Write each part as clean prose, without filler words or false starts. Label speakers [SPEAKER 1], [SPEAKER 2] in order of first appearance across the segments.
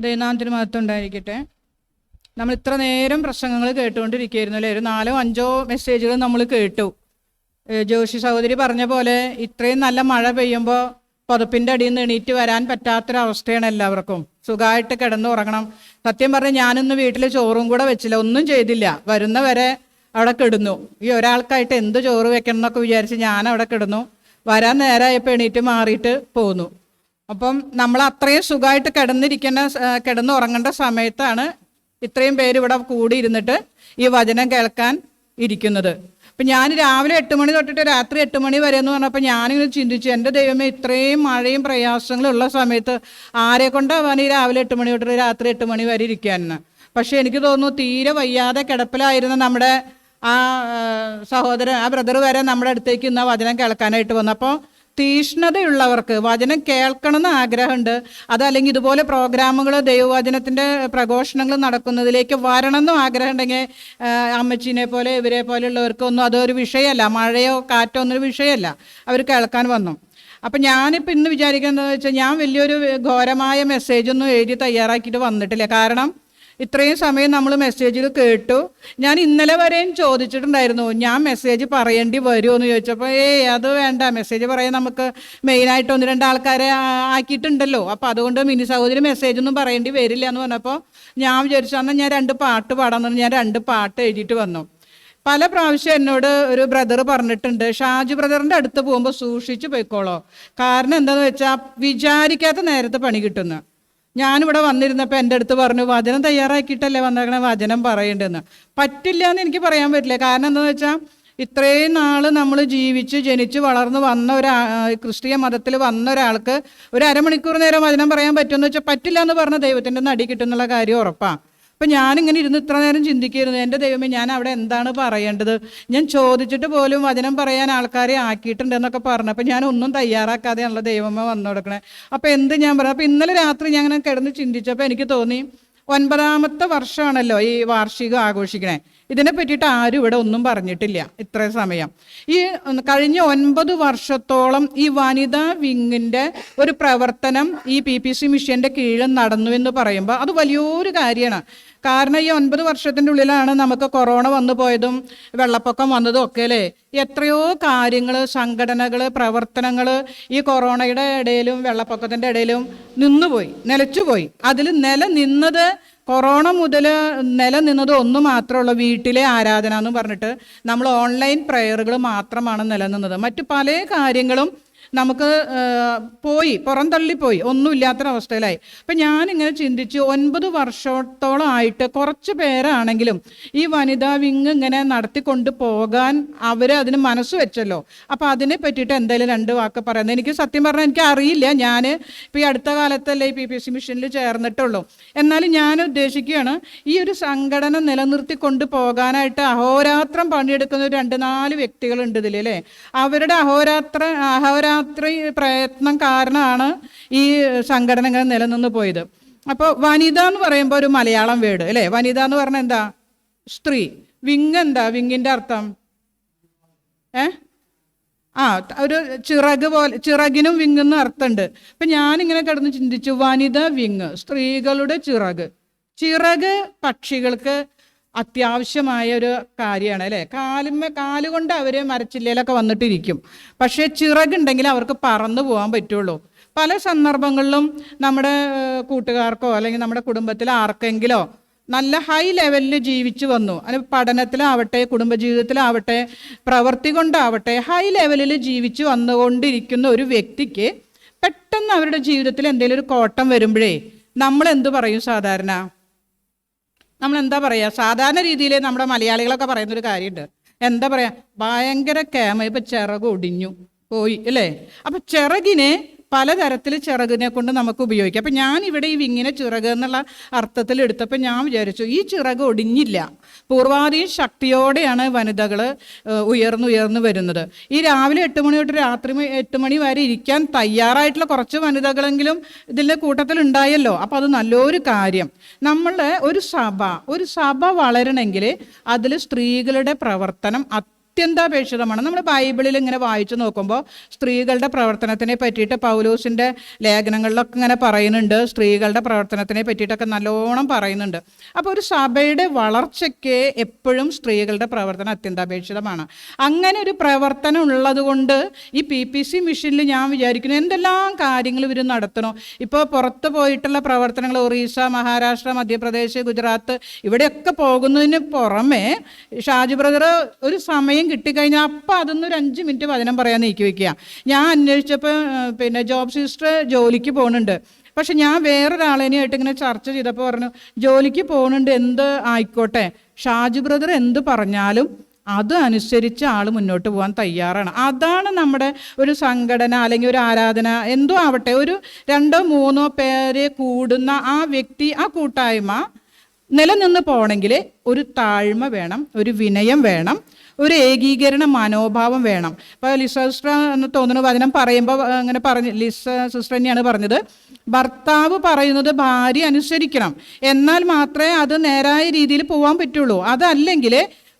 [SPEAKER 1] ദൈവനാമത്തിന് മഹത്വം ഉണ്ടായിരിക്കട്ടെ. നമ്മൾ ഇത്ര നേരം പ്രസംഗങ്ങൾ കേട്ടുകൊണ്ടിരിക്കുകയായിരുന്നു അല്ലേ? ഒരു 4-5 മെസ്സേജുകൾ നമ്മൾ കേട്ടു. ജോഷി സഹോദരി പറഞ്ഞ പോലെ ഇത്രയും നല്ല മഴ പെയ്യുമ്പോൾ പുതപ്പിൻ്റെ അടിയിൽ നിന്ന് എണീറ്റ് വരാൻ പറ്റാത്തൊരവസ്ഥയാണ് എല്ലാവർക്കും. സുഖമായിട്ട് കിടന്നുറങ്ങണം. സത്യം പറഞ്ഞാൽ ഞാനിന്ന് വീട്ടിൽ ചോറും കൂടെ വെച്ചില്ല, ഒന്നും ചെയ്തില്ല. വരുന്ന വരെ അവിടെ കിടന്നു. ഈ ഒരാൾക്കായിട്ട് എന്ത് ചോറ് വെക്കണം എന്നൊക്കെ വിചാരിച്ച് ഞാൻ അവിടെ കിടന്നു. വരാൻ നേരമായപ്പോൾ എണീറ്റ് മാറിയിട്ട് പോന്നു. അപ്പം നമ്മൾ അത്രയും സുഖമായിട്ട് കിടന്നുറങ്ങേണ്ട സമയത്താണ് ഇത്രയും പേര് ഇവിടെ കൂടി ഇരുന്നിട്ട് ഈ വചനം കേൾക്കാൻ ഇരിക്കുന്നത്. അപ്പം ഞാൻ രാവിലെ 8 മണി തൊട്ടിട്ട് രാത്രി 8 മണി വരെ എന്ന് പറഞ്ഞപ്പോൾ ഞാനിങ്ങനെ ചിന്തിച്ചു, എൻ്റെ ദൈവമേ, ഇത്രയും മഴയും പ്രയാസങ്ങളും ഉള്ള സമയത്ത് ആരെ കൊണ്ടാവാൻ ഈ രാവിലെ 8 മണി തൊട്ടിട്ട് രാത്രി 8 മണി വരെ ഇരിക്കാനെന്ന്. പക്ഷേ എനിക്ക് തോന്നുന്നു തീരെ വയ്യാതെ കിടപ്പിലായിരുന്ന നമ്മുടെ ആ സഹോദരൻ, ആ ബ്രദർ വരെ നമ്മുടെ അടുത്തേക്ക് ഇന്ന് വചനം കേൾക്കാനായിട്ട് വന്നു. അപ്പോൾ തീഷ്ണതയുള്ളവർക്ക് വചനം കേൾക്കണമെന്ന് ആഗ്രഹമുണ്ട്, അതല്ലെങ്കിൽ ഇതുപോലെ പ്രോഗ്രാമുകൾ ദൈവവചനത്തിൻ്റെ പ്രഘോഷണങ്ങൾ നടക്കുന്നതിലേക്ക് വരണമെന്നും ആഗ്രഹം ഉണ്ടെങ്കിൽ അമ്മച്ചീനെ പോലെ ഇവരെ പോലെയുള്ളവർക്കൊന്നും അതൊരു വിഷയമല്ല. മഴയോ കാറ്റോ ഒന്നൊരു വിഷയമല്ല, അവർ കേൾക്കാൻ വന്നു. അപ്പം ഞാനിപ്പോൾ ഇന്ന് വിചാരിക്കുന്നതെന്ന് വെച്ചാൽ, ഞാൻ വലിയൊരു ഘോരമായ മെസ്സേജൊന്നും എഴുതി തയ്യാറാക്കിയിട്ട് വന്നിട്ടില്ല. കാരണം ഇത്രയും സമയം നമ്മൾ മെസ്സേജിൽ കേട്ടു. ഞാൻ ഇന്നലെ വരെയും ചോദിച്ചിട്ടുണ്ടായിരുന്നു, ഞാൻ മെസ്സേജ് പറയേണ്ടി വരുമോ എന്ന് ചോദിച്ചപ്പോൾ അത് വേണ്ട, മെസ്സേജ് പറയാൻ നമുക്ക് മെയിനായിട്ട് 1-2 ആൾക്കാരെ ആക്കിയിട്ടുണ്ടല്ലോ, അപ്പോൾ അതുകൊണ്ട് മിനി സഹോദരി മെസ്സേജൊന്നും പറയേണ്ടി വരില്ല എന്ന് പറഞ്ഞപ്പോൾ ഞാൻ വിചാരിച്ചു എന്നാൽ ഞാൻ 2 പാട്ട് പാടാമെന്ന് പറഞ്ഞ് ഞാൻ 2 പാട്ട് എഴുതിയിട്ട് വന്നു. പല പ്രാവശ്യം എന്നോട് ഒരു ബ്രദർ പറഞ്ഞിട്ടുണ്ട്, ഷാജു ബ്രദറിൻ്റെ അടുത്ത് പോകുമ്പോൾ സൂക്ഷിച്ച് പോയിക്കോളോ. കാരണം എന്താണെന്ന് വെച്ചാൽ വിചാരിക്കാത്ത നേരത്തെ പണി കിട്ടുന്നു. ഞാനിവിടെ വന്നിരുന്നപ്പോൾ എൻ്റെ അടുത്ത് പറഞ്ഞു, വചനം തയ്യാറാക്കിയിട്ടല്ലേ വന്നേക്കണേ, വചനം പറയേണ്ടതെന്ന്. പറ്റില്ല എന്ന് എനിക്ക് പറയാൻ പറ്റില്ല. കാരണം എന്താണെന്ന് വെച്ചാൽ ഇത്രയും നാൾ നമ്മൾ ജനിച്ച് വളർന്ന് വന്ന ക്രിസ്തീയ മതത്തിൽ വന്ന ഒരാൾക്ക് ഒരു അരമണിക്കൂർ നേരം വചനം പറയാൻ പറ്റുമെന്ന് വെച്ചാൽ പറ്റില്ല എന്ന് പറഞ്ഞ ദൈവത്തിൻ്റെ നടി കിട്ടുന്നുള്ള കാര്യം ഉറപ്പാണ്. അപ്പം ഞാനിങ്ങനെ ഇരുന്ന് ഇത്ര നേരം ചിന്തിക്കുകയായിരുന്നു, എൻ്റെ ദൈവമേ, ഞാൻ അവിടെ എന്താണ് പറയേണ്ടത്? ഞാൻ ചോദിച്ചിട്ട് പോലും വചനം പറയാൻ ആൾക്കാരെ ആക്കിയിട്ടുണ്ടെന്നൊക്കെ പറഞ്ഞപ്പോൾ ഞാൻ ഒന്നും തയ്യാറാക്കാതെയാണല്ലോ ദൈവമേ വന്നു കൊടുക്കണേ. അപ്പോൾ എന്ത് ഞാൻ പറയാം. അപ്പോൾ ഇന്നലെ രാത്രി ഞാൻ അങ്ങനെ കിടന്ന് ചിന്തിച്ചപ്പോൾ എനിക്ക് തോന്നി, 9ാമത്തെ വർഷമാണല്ലോ ഈ വാർഷികം ആഘോഷിക്കണേ. ഇതിനെ പറ്റിയിട്ട് ആരും ഇവിടെ ഒന്നും പറഞ്ഞിട്ടില്ല ഇത്രയും സമയം. ഈ കഴിഞ്ഞ 9 വർഷത്തോളം ഈ വനിതാ വിങ്ങിൻ്റെ ഒരു പ്രവർത്തനം ഈ PPC മിഷൻ്റെ കീഴിൽ നടന്നു എന്ന് പറയുമ്പോൾ അത് വലിയൊരു കാര്യമാണ്. കാരണം ഈ 9 വർഷത്തിൻ്റെ ഉള്ളിലാണ് നമുക്ക് കൊറോണ വന്നു പോയതും വെള്ളപ്പൊക്കം വന്നതും ഒക്കെ അല്ലേ. എത്രയോ കാര്യങ്ങൾ, സംഘടനകൾ, പ്രവർത്തനങ്ങൾ ഈ കൊറോണയുടെ ഇടയിലും വെള്ളപ്പൊക്കത്തിൻ്റെ ഇടയിലും നിലച്ചുപോയി. അതിൽ നിലനിന്നത്, കൊറോണ മുതൽ നിലനിന്നത് ഒന്ന് മാത്രമേ ഉള്ളൂ, വീട്ടിലെ ആരാധന എന്ന് പറഞ്ഞിട്ട് നമ്മൾ ഓൺലൈൻ പ്രയറുകൾ മാത്രമാണ് നിലനിന്നത്. മറ്റു പല കാര്യങ്ങളും നമുക്ക് പുറന്തള്ളിപ്പോയി, ഒന്നുമില്ലാത്തൊരവസ്ഥയിലായി. അപ്പം ഞാനിങ്ങനെ ചിന്തിച്ചു, 9 വർഷത്തോളം ആയിട്ട് കുറച്ച് പേരാണെങ്കിലും ഈ വനിതാ വിങ് ഇങ്ങനെ നടത്തിക്കൊണ്ട് പോകാൻ അവർ അതിന് മനസ്സ് വെച്ചല്ലോ. അപ്പോൾ അതിനെ പറ്റിയിട്ട് എന്തായാലും 2 വാക്ക് പറയുന്നത്. എനിക്ക് സത്യം പറഞ്ഞാൽ എനിക്ക് അറിയില്ല. ഞാൻ ഇപ്പോൾ ഈ അടുത്ത കാലത്തല്ലേ ഈ PPC മിഷനിൽ ചേർന്നിട്ടുള്ളൂ. എന്നാലും ഞാൻ ഉദ്ദേശിക്കുകയാണ്, ഈ ഒരു സംഘടന നിലനിർത്തിക്കൊണ്ട് പോകാനായിട്ട് അഹോരാത്രം പണിയെടുക്കുന്ന ഒരു 2-4 വ്യക്തികളുണ്ട് ഇതിൽ അല്ലേ. അവരുടെ അഹോരാത്രി പ്രയത്നം കാരണമാണ് ഈ സംഘടന ഇങ്ങനെ നിലനിന്ന് പോയത്. അപ്പോൾ വനിത എന്ന് പറയുമ്പോൾ ഒരു മലയാളം വേർഡ് അല്ലേ. വനിത എന്ന് പറഞ്ഞാൽ എന്താ? സ്ത്രീ. വിങ് എന്താ? വിങ്ങിൻ്റെ അർത്ഥം ഒരു ചിറക് പോലെ, ചിറകിനും വിങ്ങെന്ന് അർത്ഥമുണ്ട്. അപ്പം ഞാനിങ്ങനെ കിടന്ന് ചിന്തിച്ചു, വനിത വിങ്, സ്ത്രീകളുടെ ചിറക് പക്ഷികൾക്ക് അത്യാവശ്യമായ ഒരു കാര്യമാണ് അല്ലേ. കാലുകൊണ്ട് അവർ മരച്ചില്ലയിലൊക്കെ വന്നിട്ടിരിക്കും, പക്ഷേ ചിറകുണ്ടെങ്കിൽ അവർക്ക് പറന്നു പോകാൻ പറ്റുള്ളൂ. പല സന്ദർഭങ്ങളിലും നമ്മുടെ കൂട്ടുകാർക്കോ അല്ലെങ്കിൽ നമ്മുടെ കുടുംബത്തിലെ ആർക്കെങ്കിലോ നല്ല ഹൈ ലെവലിൽ ജീവിച്ചു വന്നു, അത് പഠനത്തിലാവട്ടെ, കുടുംബജീവിതത്തിലാവട്ടെ, പ്രവൃത്തി കൊണ്ടാവട്ടെ, ഹൈ ലെവലിൽ ജീവിച്ചു വന്നുകൊണ്ടിരിക്കുന്ന ഒരു വ്യക്തിക്ക് പെട്ടെന്ന് അവരുടെ ജീവിതത്തിൽ എന്തെങ്കിലും ഒരു കോട്ടം വരുമ്പോഴേ നമ്മൾ എന്തു പറയും? നമ്മളെന്താ പറയുക? സാധാരണ രീതിയിൽ നമ്മുടെ മലയാളികളൊക്കെ പറയുന്നൊരു കാര്യമുണ്ട്. എന്താ പറയുക? ഭയങ്കര ഇപ്പം ചിറക് ഒടിഞ്ഞു പോയി അല്ലേ. അപ്പം ചിറകിനെ പലതരത്തിൽ ചിറകിനെ കൊണ്ട് നമുക്ക് ഉപയോഗിക്കാം. അപ്പം ഞാനിവിടെ ഈ വിങ്ങിനെ ചിറക് എന്നുള്ള അർത്ഥത്തിൽ എടുത്തപ്പോൾ ഞാൻ വിചാരിച്ചു, ഈ ചിറക് ഒടിഞ്ഞില്ല, പൂർവാധികം ശക്തിയോടെയാണ് വനിതകൾ ഉയർന്നു വരുന്നത്. ഈ രാവിലെ 8 മണി തൊട്ട് രാത്രി 8 മണി വരെ ഇരിക്കാൻ തയ്യാറായിട്ടുള്ള കുറച്ച് വനിതകളെങ്കിലും ഇതിൻ്റെ കൂട്ടത്തിൽ ഉണ്ടായല്ലോ. അപ്പോൾ അത് നല്ലൊരു കാര്യം. നമ്മളുടെ ഒരു സഭ വളരണമെങ്കിൽ അതിൽ സ്ത്രീകളുടെ പ്രവർത്തനം അത്യന്താപേക്ഷിതമാണ്. നമ്മൾ ബൈബിളിൽ ഇങ്ങനെ വായിച്ചു നോക്കുമ്പോൾ സ്ത്രീകളുടെ പ്രവർത്തനത്തിനെ പറ്റിയിട്ട് പൗലോസിൻ്റെ ലേഖനങ്ങളിലൊക്കെ ഇങ്ങനെ പറയുന്നുണ്ട്, സ്ത്രീകളുടെ പ്രവർത്തനത്തിനെ പറ്റിയിട്ടൊക്കെ നല്ലോണം പറയുന്നുണ്ട്. അപ്പോൾ ഒരു സഭയുടെ വളർച്ചയ്ക്ക് എപ്പോഴും സ്ത്രീകളുടെ പ്രവർത്തനം അത്യന്താപേക്ഷിതമാണ്. അങ്ങനെ ഒരു പ്രവർത്തനം ഉള്ളത് കൊണ്ട് ഈ PPC മിഷനിൽ ഞാൻ വിചാരിക്കുന്നു എന്തെല്ലാം കാര്യങ്ങൾ ഇവർ നടത്തണോ. ഇപ്പോൾ പുറത്ത് പോയിട്ടുള്ള പ്രവർത്തനങ്ങൾ ഒറീസ, മഹാരാഷ്ട്ര, മധ്യപ്രദേശ്, ഗുജറാത്ത് ഇവിടെയൊക്കെ പോകുന്നതിന് പുറമെ ഷാജി ബ്രദർ ഒരു സമയം കിട്ടിക്കഴിഞ്ഞാൽ അപ്പം അതൊന്നും ഒരു 5 മിനിറ്റ് വചനം പറയാൻ നീക്കി വയ്ക്കുക. ഞാൻ അന്വേഷിച്ചപ്പോൾ പിന്നെ ജോബ് സിസ്റ്റർ ജോലിക്ക് പോകുന്നുണ്ട്. പക്ഷെ ഞാൻ വേറൊരാളേനായിട്ട് ഇങ്ങനെ ചർച്ച ചെയ്തപ്പോൾ പറഞ്ഞു ജോലിക്ക് പോകുന്നുണ്ട്, എന്ത് ആയിക്കോട്ടെ, ഷാജി ബ്രദർ എന്ത് പറഞ്ഞാലും അത് അനുസരിച്ച് ആൾ മുന്നോട്ട് പോകാൻ തയ്യാറാണ്. അതാണ് നമ്മുടെ ഒരു സംഘടന അല്ലെങ്കിൽ ഒരു ആരാധന എന്തോ ആവട്ടെ, ഒരു 2 3 പേരെ കൂടുന്ന ആ വ്യക്തി, ആ കൂട്ടായ്മ നിലനിന്ന് പോകണമെങ്കിൽ ഒരു താഴ്മ വേണം, ഒരു വിനയം വേണം, ഒരു ഏകീകരണ മനോഭാവം വേണം. ഇപ്പോൾ ലിസ സിസ്റ്റർ എന്ന് തോന്നുന്നു വചനം പറയുമ്പോൾ അങ്ങനെ പറഞ്ഞു, ലിസ സിസ്റ്റർ തന്നെയാണ് പറഞ്ഞത്, ഭർത്താവ് പറയുന്നത് ഭാര്യ അനുസരിക്കണം, എന്നാൽ മാത്രമേ അത് നേരായ രീതിയിൽ പോകാൻ പറ്റുള്ളൂ. അതല്ലെങ്കിൽ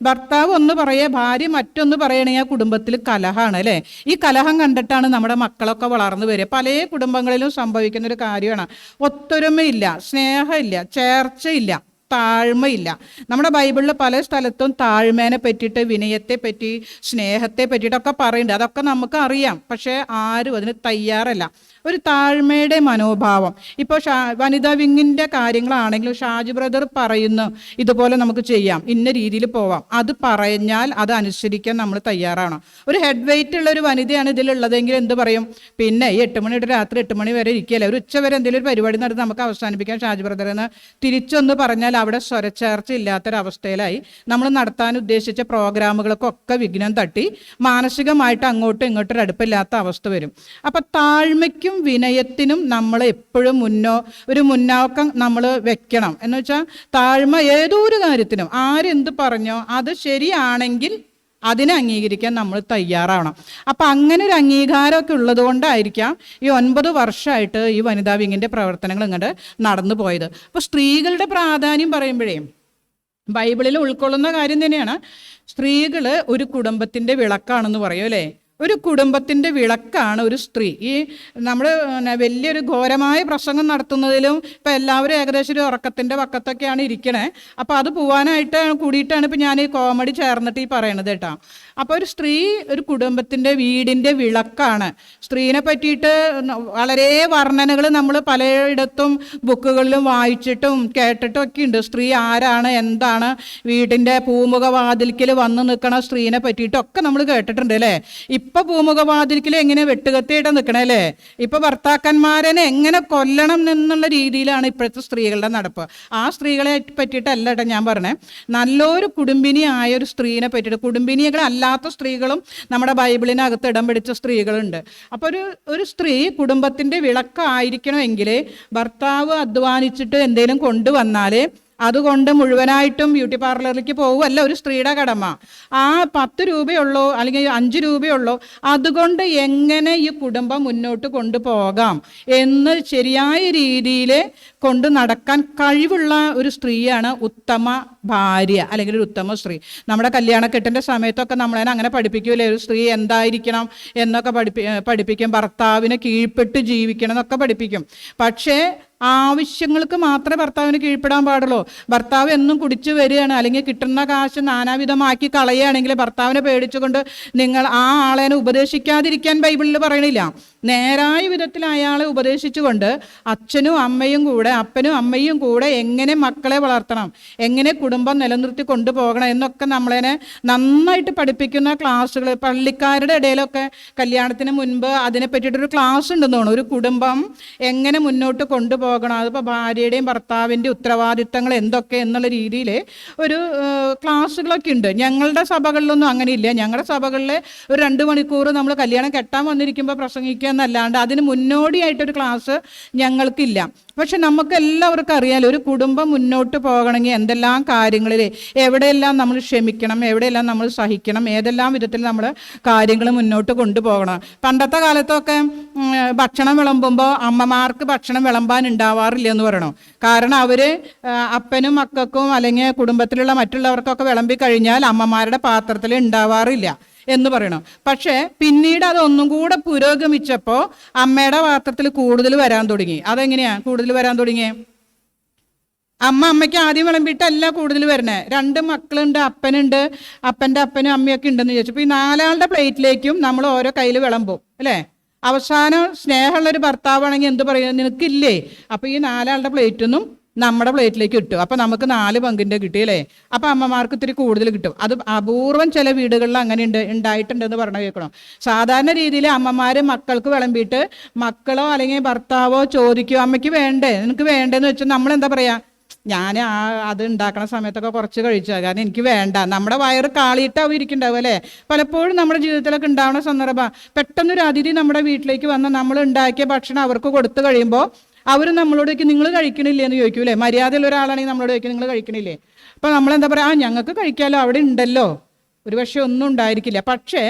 [SPEAKER 1] ഭർത്താവ് ഒന്ന് പറയുക, ഭാര്യ മറ്റൊന്ന് പറയണമെങ്കിൽ ആ കുടുംബത്തിൽ കലഹമാണ് അല്ലേ. ഈ കലഹം കണ്ടിട്ടാണ് നമ്മുടെ മക്കളൊക്കെ വളർന്നു വരിക. പല കുടുംബങ്ങളിലും സംഭവിക്കുന്നൊരു കാര്യമാണ്. ഒത്തൊരുമയില്ല, സ്നേഹമില്ല, ചേർച്ചയില്ല, താഴ്മയില്ല. നമ്മുടെ ബൈബിളിൽ പല സ്ഥലത്തും താഴ്മേനെ പറ്റിയിട്ട്, വിനയത്തെ പറ്റി, സ്നേഹത്തെ പറ്റിയിട്ടൊക്കെ പറയുന്നുണ്ട്. അതൊക്കെ നമുക്ക് അറിയാം, പക്ഷേ ആരും അതിന് തയ്യാറല്ല. ഒരു താഴ്മയുടെ മനോഭാവം. ഇപ്പോൾ വനിതാ വിങ്ങിൻ്റെ കാര്യങ്ങളാണെങ്കിലും ഷാജി ബ്രദർ പറയുന്നു ഇതുപോലെ നമുക്ക് ചെയ്യാം, ഇന്ന രീതിയിൽ പോവാം, അത് പറഞ്ഞാൽ അത് അനുസരിക്കാൻ നമ്മൾ തയ്യാറാണ്. ഒരു ഹെഡ് വെയിറ്റ് ഉള്ള ഒരു വനിതയാണ് ഇതിലുള്ളതെങ്കിൽ എന്ത് പറയും, പിന്നെ ഈ 8 മണി തൊട്ട് രാത്രി 8 മണി വരെ ഇരിക്കുകയല്ലേ, ഒരു ഉച്ച വരെ എന്തെങ്കിലും ഒരു പരിപാടി നടത്തി നമുക്ക് അവസാനിപ്പിക്കാൻ ഷാജി ബ്രദർ എന്ന് തിരിച്ചൊന്ന് പറഞ്ഞാൽ അവിടെ സ്വരച്ചേർച്ച ഇല്ലാത്തൊരവസ്ഥയിലായി നമ്മൾ നടത്താൻ ഉദ്ദേശിച്ച പ്രോഗ്രാമുകൾക്കൊക്കെ വിഘ്നം തട്ടി മാനസികമായിട്ട് അങ്ങോട്ടും ഇങ്ങോട്ടും അടുപ്പില്ലാത്ത അവസ്ഥ വരും. അപ്പം താഴ്മയ്ക്കും വിനയത്തിനും നമ്മൾ എപ്പോഴും ഒരു മുന്നാക്കം നമ്മൾ വെക്കണം. എന്ന് വെച്ചാൽ താഴ്മ ഏതൊരു കാര്യത്തിനും ആരെന്ത് പറഞ്ഞോ അത് ശരിയാണെങ്കിൽ അതിനെ അംഗീകരിക്കാൻ നമ്മൾ തയ്യാറാവണം. അപ്പം അങ്ങനെ ഒരു അംഗീകാരമൊക്കെ ഉള്ളത് കൊണ്ടായിരിക്കാം ഈ 9 വർഷമായിട്ട് ഈ വനിതാ വിങ്ങിൻ്റെ പ്രവർത്തനങ്ങൾ ഇങ്ങോട്ട് നടന്നു പോയത്. അപ്പോൾ സ്ത്രീകളുടെ പ്രാധാന്യം പറയുമ്പോഴേ ബൈബിളിൽ ഉൾക്കൊള്ളുന്ന കാര്യം തന്നെയാണ്. സ്ത്രീകൾ ഒരു കുടുംബത്തിൻ്റെ വിളക്കാണെന്ന് പറയും അല്ലേ. ഒരു കുടുംബത്തിൻ്റെ വിളക്കാണ് ഒരു സ്ത്രീ. ഈ നമ്മൾ വലിയൊരു ഘോരമായ പ്രസംഗം നടത്തുന്നതിലും ഇപ്പം എല്ലാവരും ഏകദേശം ഒരു ഉറക്കത്തിൻ്റെ പക്കത്തൊക്കെയാണ് ഇരിക്കണേ. അപ്പോൾ അത് പോകാനായിട്ട് കൂടിയിട്ടാണ് ഇപ്പം ഞാൻ ഈ കോമഡി ചേർന്നിട്ട് ഈ പറയണത് കേട്ടോ. അപ്പോൾ ഒരു സ്ത്രീ ഒരു കുടുംബത്തിൻ്റെ വീടിൻ്റെ വിളക്കാണ്. സ്ത്രീനെ പറ്റിയിട്ട് വളരെ വർണ്ണനകൾ നമ്മൾ പലയിടത്തും ബുക്കുകളിലും വായിച്ചിട്ടും കേട്ടിട്ടും ഒക്കെ ഉണ്ട്. സ്ത്രീ ആരാണ്, എന്താണ്, വീടിൻ്റെ പൂമുഖവാതിൽക്കൽ വന്ന് നിൽക്കണ സ്ത്രീനെ പറ്റിയിട്ടൊക്കെ നമ്മൾ കേട്ടിട്ടുണ്ട് അല്ലേ. ഇപ്പൊ പൂമുഖവാതിൽക്കൽ എങ്ങനെ വെട്ടുകത്തിയിട്ട് നിൽക്കണേ അല്ലേ. ഇപ്പൊ ഭർത്താക്കന്മാരെ എങ്ങനെ കൊല്ലണം എന്നുള്ള രീതിയിലാണ് ഇപ്പോഴത്തെ സ്ത്രീകളുടെ നടപ്പ്. ആ സ്ത്രീകളെ പറ്റിയിട്ടല്ല കേട്ടോ ഞാൻ പറഞ്ഞേ, നല്ലൊരു കുടുംബിനിയായ ഒരു സ്ത്രീനെ പറ്റിയിട്ട്. കുടുംബിനികളല്ലാത്ത സ്ത്രീകളും നമ്മുടെ ബൈബിളിനകത്ത് ഇടം പിടിച്ച സ്ത്രീകളുണ്ട്. അപ്പോൾ ഒരു സ്ത്രീ കുടുംബത്തിൻ്റെ വിളക്കായിരിക്കണമെങ്കിൽ ഭർത്താവ് അധ്വാനിച്ചിട്ട് എന്തെങ്കിലും കൊണ്ടുവന്നാൽ അതുകൊണ്ട് മുഴുവനായിട്ടും ബ്യൂട്ടി പാർലറിലേക്ക് പോകുമല്ല ഒരു സ്ത്രീയുടെ കടമ. ആ 10 രൂപയുള്ളൂ അല്ലെങ്കിൽ 5 രൂപയുള്ളൂ, അതുകൊണ്ട് എങ്ങനെ ഈ കുടുംബം മുന്നോട്ട് കൊണ്ടുപോകാം എന്ന് ശരിയായ രീതിയിൽ കൊണ്ട് നടക്കാൻ കഴിവുള്ള ഒരു സ്ത്രീയാണ് ഉത്തമ ഭാര്യ അല്ലെങ്കിൽ ഒരു ഉത്തമ സ്ത്രീ. നമ്മുടെ കല്യാണക്കെട്ടിൻ്റെ സമയത്തൊക്കെ നമ്മളതിനെ അങ്ങനെ പഠിപ്പിക്കൂലേ, ഒരു സ്ത്രീ എന്തായിരിക്കണം എന്നൊക്കെ പഠിപ്പിക്കും. ഭർത്താവിനെ കീഴ്പ്പെട്ട് ജീവിക്കണം എന്നൊക്കെ പഠിപ്പിക്കും. പക്ഷേ ആവശ്യങ്ങൾക്ക് മാത്രമേ ഭർത്താവിന് കീഴ്പ്പെടാൻ പാടുള്ളൂ. ഭർത്താവ് എന്നും കുടിച്ചു വരികയാണ് അല്ലെങ്കിൽ കിട്ടുന്ന കാശ് നാനാവിധമാക്കി കളയുകയാണെങ്കിൽ ഭർത്താവിനെ പേടിച്ചുകൊണ്ട് നിങ്ങൾ ആ ആളെ ഉപദേശിക്കാതിരിക്കാൻ ബൈബിളിൽ പറയണില്ല. നേരായ വിധത്തിൽ അയാളെ ഉപദേശിച്ചുകൊണ്ട് അപ്പനും അമ്മയും കൂടെ എങ്ങനെ മക്കളെ വളർത്തണം, എങ്ങനെ കുടുംബം നിലനിർത്തി കൊണ്ടുപോകണം എന്നൊക്കെ നമ്മളതിനെ നന്നായിട്ട് പഠിപ്പിക്കുന്ന ക്ലാസ്സുകൾ പള്ളിക്കാരുടെ ഇടയിലൊക്കെ കല്യാണത്തിന് മുൻപ് അതിനെ പറ്റിയിട്ടൊരു ക്ലാസ് ഉണ്ടെന്ന് തോന്നുന്നു. ഒരു കുടുംബം എങ്ങനെ മുന്നോട്ട് കൊണ്ടുപോകണം, അതിപ്പോൾ ഭാര്യയുടെയും ഭർത്താവിൻ്റെ ഉത്തരവാദിത്തങ്ങൾ എന്തൊക്കെ എന്നുള്ള രീതിയിൽ ഒരു ക്ലാസ്സുകളൊക്കെ ഉണ്ട്. ഞങ്ങളുടെ സഭകളിലൊന്നും അങ്ങനെയില്ല. ഞങ്ങളുടെ സഭകളിൽ ഒരു 2 മണിക്കൂർ നമ്മൾ കല്യാണം കെട്ടാൻ വന്നിരിക്കുമ്പോൾ പ്രസംഗിക്കുക എന്നല്ലാണ്ട് അതിന് മുന്നോടിയായിട്ടൊരു ക്ലാസ് ഞങ്ങൾക്കില്ല. പക്ഷെ നമുക്ക് എല്ലാവർക്കും അറിയാലോ, ഒരു കുടുംബം മുന്നോട്ട് പോകണമെങ്കിൽ എന്തെല്ലാം കാര്യങ്ങളിൽ എവിടെയെല്ലാം നമ്മൾ ക്ഷമിക്കണം, എവിടെയെല്ലാം നമ്മൾ സഹിക്കണം, ഏതെല്ലാം വിധത്തിൽ നമ്മൾ കാര്യങ്ങൾ മുന്നോട്ട് കൊണ്ടുപോകണം. പണ്ടത്തെ കാലത്തൊക്കെ ഭക്ഷണം വിളമ്പുമ്പോൾ അമ്മമാർക്ക് ഭക്ഷണം വിളമ്പാൻ ഉണ്ടാവാറില്ല എന്ന് പറയണം. കാരണം അവർ അപ്പനും മക്കൾക്കും അല്ലെങ്കിൽ കുടുംബത്തിലുള്ള മറ്റുള്ളവർക്കൊക്കെ വിളമ്പി കഴിഞ്ഞാൽ അമ്മമാരുടെ പാത്രത്തിൽ ഉണ്ടാവാറില്ല എന്ന് പറയണം. പക്ഷേ പിന്നീട് അതൊന്നും കൂടെ പുരോഗമിച്ചപ്പോൾ അമ്മയുടെ പാത്രത്തിൽ കൂടുതൽ വരാൻ തുടങ്ങി. അതെങ്ങനെയാണ് കൂടുതൽ വരാൻ തുടങ്ങിയത്? അമ്മയ്ക്ക് ആദ്യം വിളമ്പിയിട്ടല്ല കൂടുതൽ വരണേ. 2 മക്കളുണ്ട്, അപ്പനുണ്ട്, അപ്പൻ്റെ അപ്പനും അമ്മയൊക്കെ ഉണ്ടെന്ന് ചോദിച്ചപ്പോൾ ഈ 4 ആളുടെ പ്ലേറ്റിലേക്കും നമ്മൾ ഓരോ കയ്യിൽ വിളമ്പും അല്ലേ? അവസാനം സ്നേഹമുള്ളൊരു ഭർത്താവാണെങ്കിൽ എന്ത് പറയുക, നിനക്കില്ലേ? അപ്പോൾ ഈ 4 ആളുടെ പ്ലേറ്റൊന്നും നമ്മുടെ പ്ലേറ്റിലേക്ക് കിട്ടും. അപ്പം നമുക്ക് 4 പങ്കിൻ്റെ കിട്ടിയല്ലേ? അപ്പം അമ്മമാർക്ക് ഇത്തിരി കൂടുതൽ കിട്ടും. അത് അപൂർവം ചില വീടുകളിൽ അങ്ങനെ ഉണ്ടായിട്ടുണ്ടെന്ന് പറഞ്ഞു കേൾക്കണം. സാധാരണ രീതിയിൽ അമ്മമാർ മക്കൾക്ക് വിളമ്പിയിട്ട് മക്കളോ അല്ലെങ്കിൽ ഭർത്താവോ ചോദിക്കുമോ, അമ്മയ്ക്ക് വേണ്ടേ, നിനക്ക് വേണ്ടേന്ന് വെച്ചാൽ നമ്മളെന്താ പറയുക, ഞാൻ അത് ഉണ്ടാക്കണ സമയത്തൊക്കെ കുറച്ച് കഴിച്ചാൽ, കാരണം എനിക്ക് വേണ്ട. നമ്മുടെ വയറ് കാളിയിട്ടാവും ഇരിക്കുന്നുണ്ടാവും അല്ലേ? പലപ്പോഴും നമ്മുടെ ജീവിതത്തിലൊക്കെ ഉണ്ടാവുന്ന സന്ദർഭം, പെട്ടെന്നൊരു അതിഥി നമ്മുടെ വീട്ടിലേക്ക് വന്ന് നമ്മൾ ഉണ്ടാക്കിയ ഭക്ഷണം അവർക്ക് കൊടുത്തു കഴിയുമ്പോൾ അവർ നമ്മളോടേക്ക് നിങ്ങൾ കഴിക്കണില്ലേ എന്ന് ചോദിക്കൂലേ? മര്യാദയുള്ള ഒരാളാണെങ്കിൽ നമ്മളോട് ചോദിക്കും നിങ്ങൾ കഴിക്കണില്ലേ? അപ്പോൾ നമ്മളെന്താ പറയുക, ഞങ്ങൾക്ക് കഴിക്കാമല്ലോ, അവിടെ ഉണ്ടല്ലോ. ഒരു പക്ഷേ ഒന്നും ഉണ്ടായിരിക്കില്ല. പക്ഷേ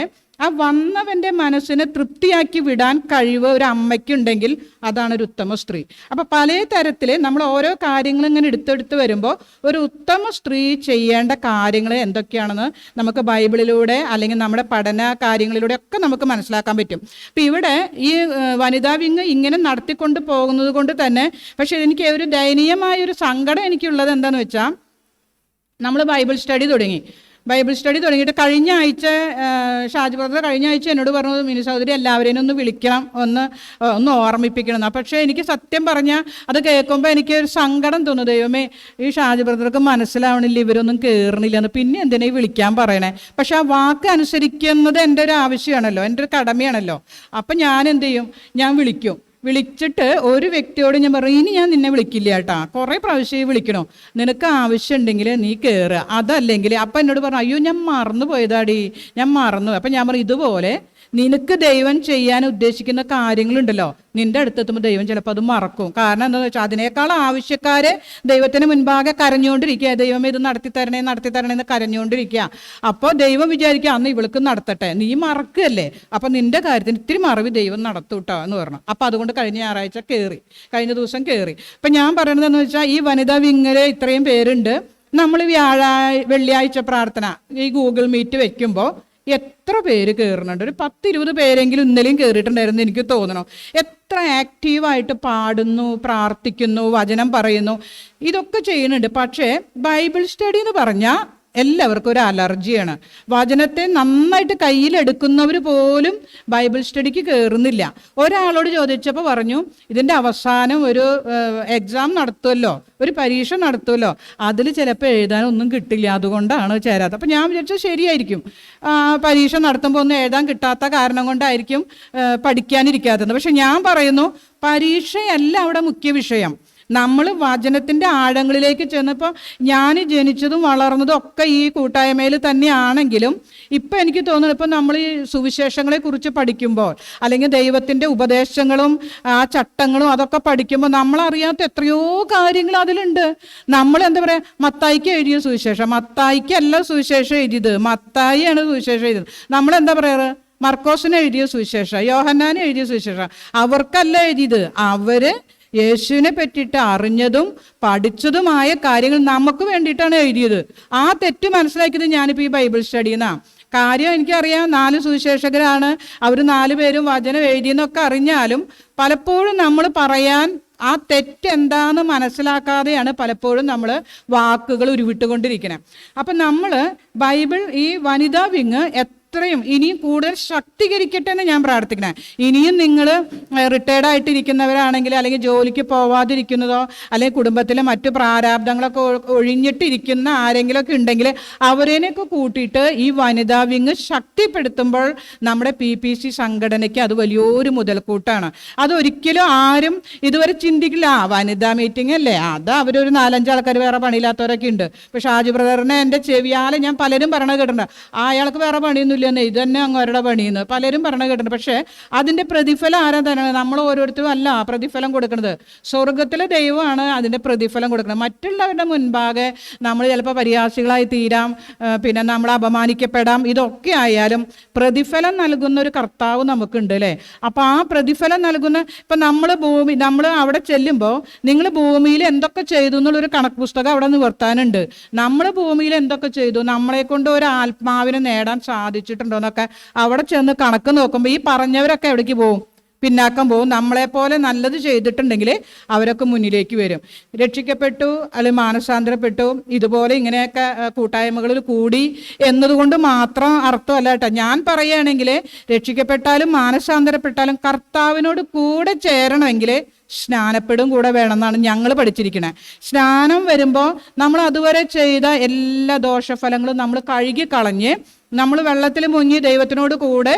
[SPEAKER 1] ആ വന്നവൻ്റെ മനസ്സിനെ തൃപ്തിയാക്കി വിടാൻ കഴിവ് ഒരു അമ്മയ്ക്കുണ്ടെങ്കിൽ അതാണ് ഒരു ഉത്തമ സ്ത്രീ. അപ്പോൾ പല തരത്തിൽ നമ്മൾ ഓരോ കാര്യങ്ങളും ഇങ്ങനെ എടുത്തെടുത്ത് വരുമ്പോൾ ഒരു ഉത്തമ സ്ത്രീ ചെയ്യേണ്ട കാര്യങ്ങൾ എന്തൊക്കെയാണെന്ന് നമുക്ക് ബൈബിളിലൂടെ അല്ലെങ്കിൽ നമ്മുടെ പഠന കാര്യങ്ങളിലൂടെ ഒക്കെ നമുക്ക് മനസ്സിലാക്കാൻ പറ്റും. അപ്പോൾ ഇവിടെ ഈ വനിതാ വിങ് ഇങ്ങനെ നടത്തിക്കൊണ്ട് പോകുന്നത് കൊണ്ട് തന്നെ, പക്ഷേ എനിക്ക് ഒരു ദയനീയമായൊരു സങ്കടം എനിക്കുള്ളത് എന്താണെന്ന് വെച്ചാൽ, നമ്മൾ ബൈബിൾ സ്റ്റഡി തുടങ്ങിയിട്ട് കഴിഞ്ഞ ആഴ്ച ഷാജി ബ്രദർ കഴിഞ്ഞ ആഴ്ച എന്നോട് പറഞ്ഞു, മിനി സഹോദരി എല്ലാവരെയും ഒന്ന് വിളിക്കണം, ഒന്ന് ഓർമ്മിപ്പിക്കണം. പക്ഷേ എനിക്ക് സത്യം പറഞ്ഞാൽ അത് കേൾക്കുമ്പോൾ എനിക്ക് ഒരു സങ്കടം തോന്നുന്നു. ദൈവമേ, ഈ ഷാജി ബ്രദർക്ക് മനസ്സിലാവണില്ല, ഇവരൊന്നും കയറണില്ല എന്ന്, പിന്നെ എന്തിനാ വിളിക്കാൻ പറയണേ? പക്ഷെ ആ വാക്ക് അനുസരിക്കുന്നത് എൻ്റെ ഒരു ആവശ്യമാണല്ലോ, എൻ്റെ ഒരു കടമയാണല്ലോ. അപ്പം ഞാൻ എന്ത് ചെയ്യും, ഞാൻ വിളിച്ചിട്ട് ഒരു വ്യക്തിയോട് ഞാൻ പറയും, ഇനി ഞാൻ നിന്നെ വിളിക്കില്ല കേട്ടാ, കുറേ പ്രാവശ്യം വിളിക്കണോ, നിനക്ക് ആവശ്യമുണ്ടെങ്കിൽ നീ കയറുക, അതല്ലെങ്കിൽ. അപ്പം എന്നോട് പറഞ്ഞു, അയ്യോ ഞാൻ മറന്നു പോയതാടി, ഞാൻ മറന്നു. അപ്പം ഞാൻ പറഞ്ഞു, ഇതുപോലെ നിനക്ക് ദൈവം ചെയ്യാൻ ഉദ്ദേശിക്കുന്ന കാര്യങ്ങളുണ്ടല്ലോ, നിന്റെ അടുത്തെത്തുമ്പോൾ ദൈവം ചിലപ്പോൾ അത് മറക്കും. കാരണം എന്താണെന്ന് വെച്ചാൽ അതിനേക്കാൾ ആവശ്യക്കാരെ ദൈവത്തിന് മുൻപാകെ കരഞ്ഞുകൊണ്ടിരിക്കുക, ദൈവം ഇത് നടത്തി തരണേ എന്ന് കരഞ്ഞുകൊണ്ടിരിക്കുക. അപ്പോൾ ദൈവം വിചാരിക്കുക, അന്ന് ഇവൾക്ക് നടത്തട്ടെ, നീ മറക്കുകയല്ലേ, അപ്പം നിന്റെ കാര്യത്തിന് ഇത്തിരി മറവി ദൈവം നടത്തൂട്ടോ എന്ന് പറഞ്ഞു. അപ്പം അതുകൊണ്ട് കഴിഞ്ഞ ദിവസം കയറി. അപ്പം ഞാൻ പറയണതെന്ന് വെച്ചാൽ, ഈ വനിതാ വിങ്ങരെ ഇത്രയും പേരുണ്ട്. നമ്മൾ വെള്ളിയാഴ്ച പ്രാർത്ഥന ഈ ഗൂഗിൾ മീറ്റ് വെക്കുമ്പോൾ എത്ര പേര് കയറുന്നുണ്ട്? ഒരു 10-20 പേരെങ്കിലും ഇന്നലെയും കയറിയിട്ടുണ്ടായിരുന്നു എനിക്ക് തോന്നണം. എത്ര ആക്റ്റീവായിട്ട് പാടുന്നു, പ്രാർത്ഥിക്കുന്നു, വചനം പറയുന്നു, ഇതൊക്കെ ചെയ്യുന്നുണ്ട്. പക്ഷേ ബൈബിൾ സ്റ്റഡി എന്ന് പറഞ്ഞാൽ എല്ലാവർക്കും ഒരു അലർജിയാണ്. വചനത്തെ നന്നായിട്ട് കയ്യിലെടുക്കുന്നവർ പോലും ബൈബിൾ സ്റ്റഡിക്ക് കയറുന്നില്ല. ഒരാളോട് ചോദിച്ചപ്പോൾ പറഞ്ഞു, ഇതിൻ്റെ അവസാനം ഒരു എക്സാം നടത്തുമല്ലോ, ഒരു പരീക്ഷ നടത്തുമല്ലോ, അതിൽ ചിലപ്പോൾ എഴുതാനൊന്നും കിട്ടില്ല, അതുകൊണ്ടാണ് ചേരാത്തത്. അപ്പം ഞാൻ വിചാരിച്ചാൽ ശരിയായിരിക്കും, പരീക്ഷ നടത്തുമ്പോൾ ഒന്നും എഴുതാൻ കിട്ടാത്ത കാരണം കൊണ്ടായിരിക്കും പഠിക്കാനിരിക്കാത്തത്. പക്ഷെ ഞാൻ പറയുന്നു, പരീക്ഷയല്ല അവിടെ മുഖ്യ വിഷയം. നമ്മൾ വചനത്തിൻ്റെ ആഴങ്ങളിലേക്ക് ചെന്നപ്പോൾ, ഞാൻ ജനിച്ചതും വളർന്നതും ഒക്കെ ഈ കൂട്ടായ്മയിൽ തന്നെയാണെങ്കിലും ഇപ്പം എനിക്ക് തോന്നുന്നു, ഇപ്പം നമ്മൾ ഈ സുവിശേഷങ്ങളെക്കുറിച്ച് പഠിക്കുമ്പോൾ അല്ലെങ്കിൽ ദൈവത്തിൻ്റെ ഉപദേശങ്ങളും ആ ചട്ടങ്ങളും അതൊക്കെ പഠിക്കുമ്പോൾ നമ്മളറിയാത്ത എത്രയോ കാര്യങ്ങൾ അതിലുണ്ട്. നമ്മൾ എന്താ പറയുക, മത്തായിക്ക് എഴുതിയ സുവിശേഷം, മത്തായിക്കല്ല സുവിശേഷം എഴുതിയത്, മത്തായിയാണ് സുവിശേഷം എഴുതിയത്. നമ്മളെന്താ പറയാറ്, മർക്കോസിന് എഴുതിയ സുവിശേഷം, യോഹന്നാന് എഴുതിയ സുവിശേഷം. അവർക്കല്ല എഴുതിയത്, അവർ യേശുവിനെ പറ്റിയിട്ട് അറിഞ്ഞതും പഠിച്ചതുമായ കാര്യങ്ങൾ നമുക്ക് വേണ്ടിയിട്ടാണ് എഴുതിയത്. ആ തെറ്റ് മനസ്സിലാക്കിയത് ഞാനിപ്പോൾ ഈ ബൈബിൾ സ്റ്റഡിന്നാണ്. കാര്യം എനിക്കറിയാം, 4 സുവിശേഷകരാണ്, അവർ 4 പേരും വചനം എഴുതിയെന്നൊക്കെ അറിഞ്ഞാലും പലപ്പോഴും നമ്മൾ പറയാൻ ആ തെറ്റെന്താന്ന് മനസ്സിലാക്കാതെയാണ് പലപ്പോഴും നമ്മൾ വാക്കുകൾ ഉരുവിട്ടുകൊണ്ടിരിക്കുന്നത്. അപ്പം നമ്മൾ ബൈബിൾ ഈ വനിതാ വിങ് എത്രയും ഇനിയും കൂടുതൽ ശക്തീകരിക്കട്ടെ എന്ന് ഞാൻ പ്രാർത്ഥിക്കണേ. ഇനിയും നിങ്ങൾ റിട്ടയർഡ് ആയിട്ടിരിക്കുന്നവരാണെങ്കിൽ, അല്ലെങ്കിൽ ജോലിക്ക് പോവാതിരിക്കുന്നതോ അല്ലെങ്കിൽ കുടുംബത്തിലെ മറ്റു പ്രാരാബ്ദങ്ങളൊക്കെ ഒഴിഞ്ഞിട്ടിരിക്കുന്ന ആരെങ്കിലുമൊക്കെ ഉണ്ടെങ്കിൽ അവരേനെയൊക്കെ കൂട്ടിയിട്ട് ഈ വനിതാ വിങ് ശക്തിപ്പെടുത്തുമ്പോൾ നമ്മുടെ PPC സംഘടനയ്ക്ക് അത് വലിയൊരു മുതൽക്കൂട്ടാണ്. അതൊരിക്കലും ആരും ഇതുവരെ ചിന്തിക്കില്ല, വനിതാ മീറ്റിംഗ് അല്ലേ, അത് അവരൊരു 4-5 ആൾക്കാർ വേറെ പണിയില്ലാത്തവരൊക്കെ ഉണ്ട്. പക്ഷെ ഷാജി ബ്രദറിനെ എൻ്റെ ചെവിയാലെ ഞാൻ പലരും പറയണത് കേട്ടിട്ടുണ്ട്, അയാൾക്ക് വേറെ പണിയൊന്നുമില്ല, കാര്യമില്ലെന്ന്, ഇത് തന്നെ അങ്ങവരുടെ പണിയെന്ന് പലരും പറഞ്ഞു കേട്ടിട്ടുണ്ട്. പക്ഷേ അതിൻ്റെ പ്രതിഫലം ആരാ തരണം? നമ്മൾ ഓരോരുത്തരും അല്ല പ്രതിഫലം കൊടുക്കുന്നത്. സ്വർഗത്തിലെ ദൈവമാണ് അതിൻ്റെ പ്രതിഫലം കൊടുക്കുന്നത്. മറ്റുള്ളവരുടെ മുൻപാകെ നമ്മൾ ചിലപ്പോൾ പരിഹാസികളായി തീരാം, പിന്നെ നമ്മൾ അപമാനിക്കപ്പെടാം. ഇതൊക്കെ ആയാലും പ്രതിഫലം നൽകുന്ന ഒരു കർത്താവ് നമുക്കുണ്ട് അല്ലേ? അപ്പോൾ ആ പ്രതിഫലം നൽകുന്ന, ഇപ്പം നമ്മൾ അവിടെ ചെല്ലുമ്പോൾ നിങ്ങൾ ഭൂമിയിൽ എന്തൊക്കെ ചെയ്തു എന്നുള്ളൊരു കണക്ക് പുസ്തകം അവിടെ നിവർത്താനുണ്ട്. നമ്മൾ ഭൂമിയിൽ എന്തൊക്കെ ചെയ്തു, നമ്മളെ കൊണ്ട് ഒരു ആത്മാവിനെ നേടാൻ സാധിച്ചിട്ടുണ്ടോ എന്നൊക്കെ അവിടെ ചെന്ന് കണക്ക് നോക്കുമ്പോൾ ഈ പറഞ്ഞവരൊക്കെ എവിടേക്ക് പോകും? പിന്നാക്കം പോകും. നമ്മളെപ്പോലെ നല്ലത് ചെയ്തിട്ടുണ്ടെങ്കിൽ അവരൊക്കെ മുന്നിലേക്ക് വരും. രക്ഷിക്കപ്പെട്ടു അല്ലെങ്കിൽ മാനസാന്തരപ്പെട്ടു ഇതുപോലെ ഇങ്ങനെയൊക്കെ കൂട്ടായ്മകളിൽ കൂടി എന്നതുകൊണ്ട് മാത്രം അർത്ഥമല്ല കേട്ടോ. ഞാൻ പറയുകയാണെങ്കിൽ രക്ഷിക്കപ്പെട്ടാലും മാനസാന്തരപ്പെട്ടാലും കർത്താവിനോട് കൂടെ ചേരണമെങ്കിൽ സ്നാനപ്പെടും കൂടെ വേണമെന്നാണ് ഞങ്ങൾ പഠിച്ചിരിക്കുന്നത്. സ്നാനം വരുമ്പോൾ നമ്മൾ അതുവരെ ചെയ്ത എല്ലാ ദോഷഫലങ്ങളും നമ്മൾ കഴുകി കളഞ്ഞ് നമ്മൾ വെള്ളത്തിൽ മുങ്ങി ദൈവത്തിനോട് കൂടെ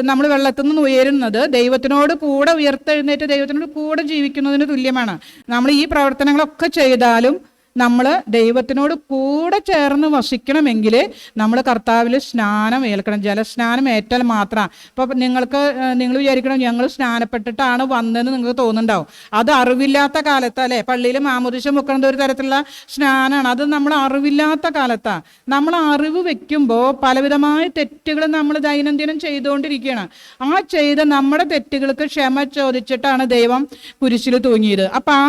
[SPEAKER 1] നമ്മൾ വെള്ളത്തിൽ നിന്ന് ഉയരുന്നത് ദൈവത്തിനോട് കൂടെ ഉയർത്തെഴുന്നേറ്റ് ദൈവത്തിനോട് കൂടെ ജീവിക്കുന്നതിന് തുല്യമാണ്. നമ്മൾ ഈ പ്രവർത്തനങ്ങളൊക്കെ ചെയ്താലും നമ്മൾ ദൈവത്തിനോട് കൂടെ ചേർന്ന് വസിക്കണമെങ്കിൽ നമ്മൾ കർത്താവിൽ സ്നാനം ഏൽക്കണം. ജലസ്നാനം ഏറ്റാൽ മാത്രമാണ്. ഇപ്പോൾ നിങ്ങൾ വിചാരിക്കണം ഞങ്ങൾ സ്നാനപ്പെട്ടിട്ടാണ് വന്നതെന്ന് നിങ്ങൾക്ക് തോന്നുന്നുണ്ടാവും. അത് അറിവില്ലാത്ത കാലത്തല്ലേ? പള്ളിയിൽ മാമോദിസ മുക്കുന്നത് ഒരു തരത്തിലുള്ള സ്നാനമാണ്. അത് നമ്മൾ അറിവില്ലാത്ത കാലത്താണ്. നമ്മൾ അറിവ് വെക്കുമ്പോൾ പലവിധമായ തെറ്റുകൾ നമ്മൾ ദൈനംദിനം ചെയ്തുകൊണ്ടിരിക്കുകയാണ്. ആ ചെയ്ത നമ്മുടെ തെറ്റുകൾക്ക് ക്ഷമ ചോദിച്ചിട്ടാണ് ദൈവം കുരിശിൽ തൂങ്ങിയത്. അപ്പം